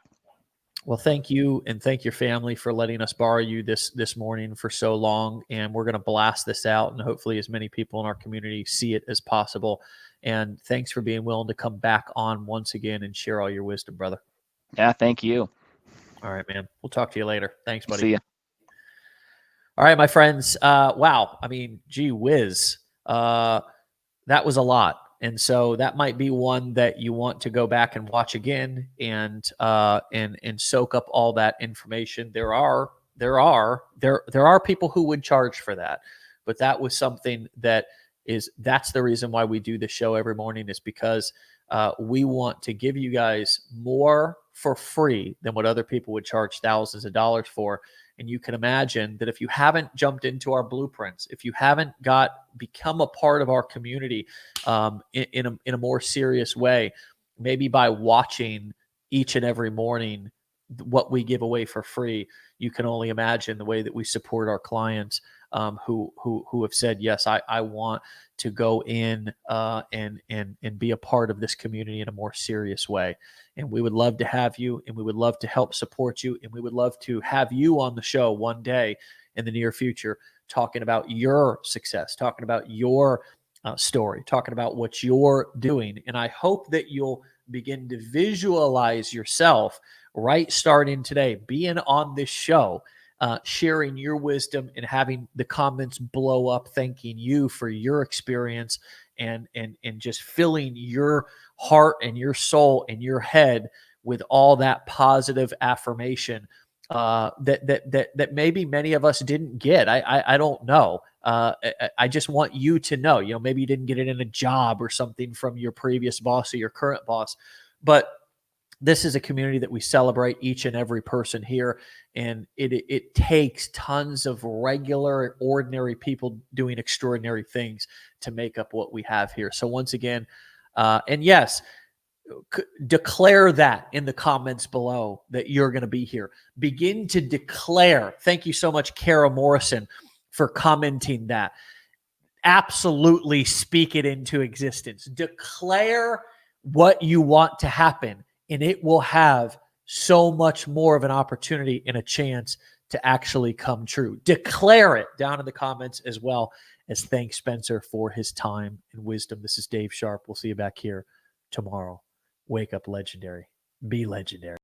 Well, thank you, and thank your family for letting us borrow you this morning for so long. And we're going to blast this out, and hopefully as many people in our community see it as possible. And thanks for being willing to come back on once again and share all your wisdom, brother. Yeah, thank you. All right, man. We'll talk to you later. Thanks, buddy. See ya. All right, my friends. Wow. I mean, gee whiz. That was a lot. And so that might be one that you want to go back and watch again and soak up all that information. There are people who would charge for that, but that was something that's the reason why we do the show every morning, is because we want to give you guys more for free than what other people would charge thousands of dollars for. And you can imagine that if you haven't jumped into our blueprints, if you haven't become a part of our community in a more serious way, maybe by watching each and every morning what we give away for free, you can only imagine the way that we support our clients who have said, yes, I want to go in and be a part of this community in a more serious way. And we would love to have you, and we would love to help support you, and we would love to have you on the show one day in the near future, talking about your success, talking about your story, talking about what you're doing. And I hope that you'll begin to visualize yourself right starting today, being on this show, sharing your wisdom and having the comments blow up, thanking you for your experience and just filling your heart and your soul and your head with all that positive affirmation that maybe many of us didn't get. I don't know. I just want you to know, maybe you didn't get it in a job or something from your previous boss or your current boss, but this is a community that we celebrate each and every person here. And it takes tons of regular, ordinary people doing extraordinary things to make up what we have here. So once again, and yes, declare that in the comments below that you're going to be here. Begin to declare. Thank you so much, Kara Morrison, for commenting that. Absolutely speak it into existence. Declare what you want to happen, and it will have so much more of an opportunity and a chance to actually come true. Declare it down in the comments, as well as thank Spencer for his time and wisdom. This is Dave Sharp. We'll see you back here tomorrow. Wake up legendary. Be legendary.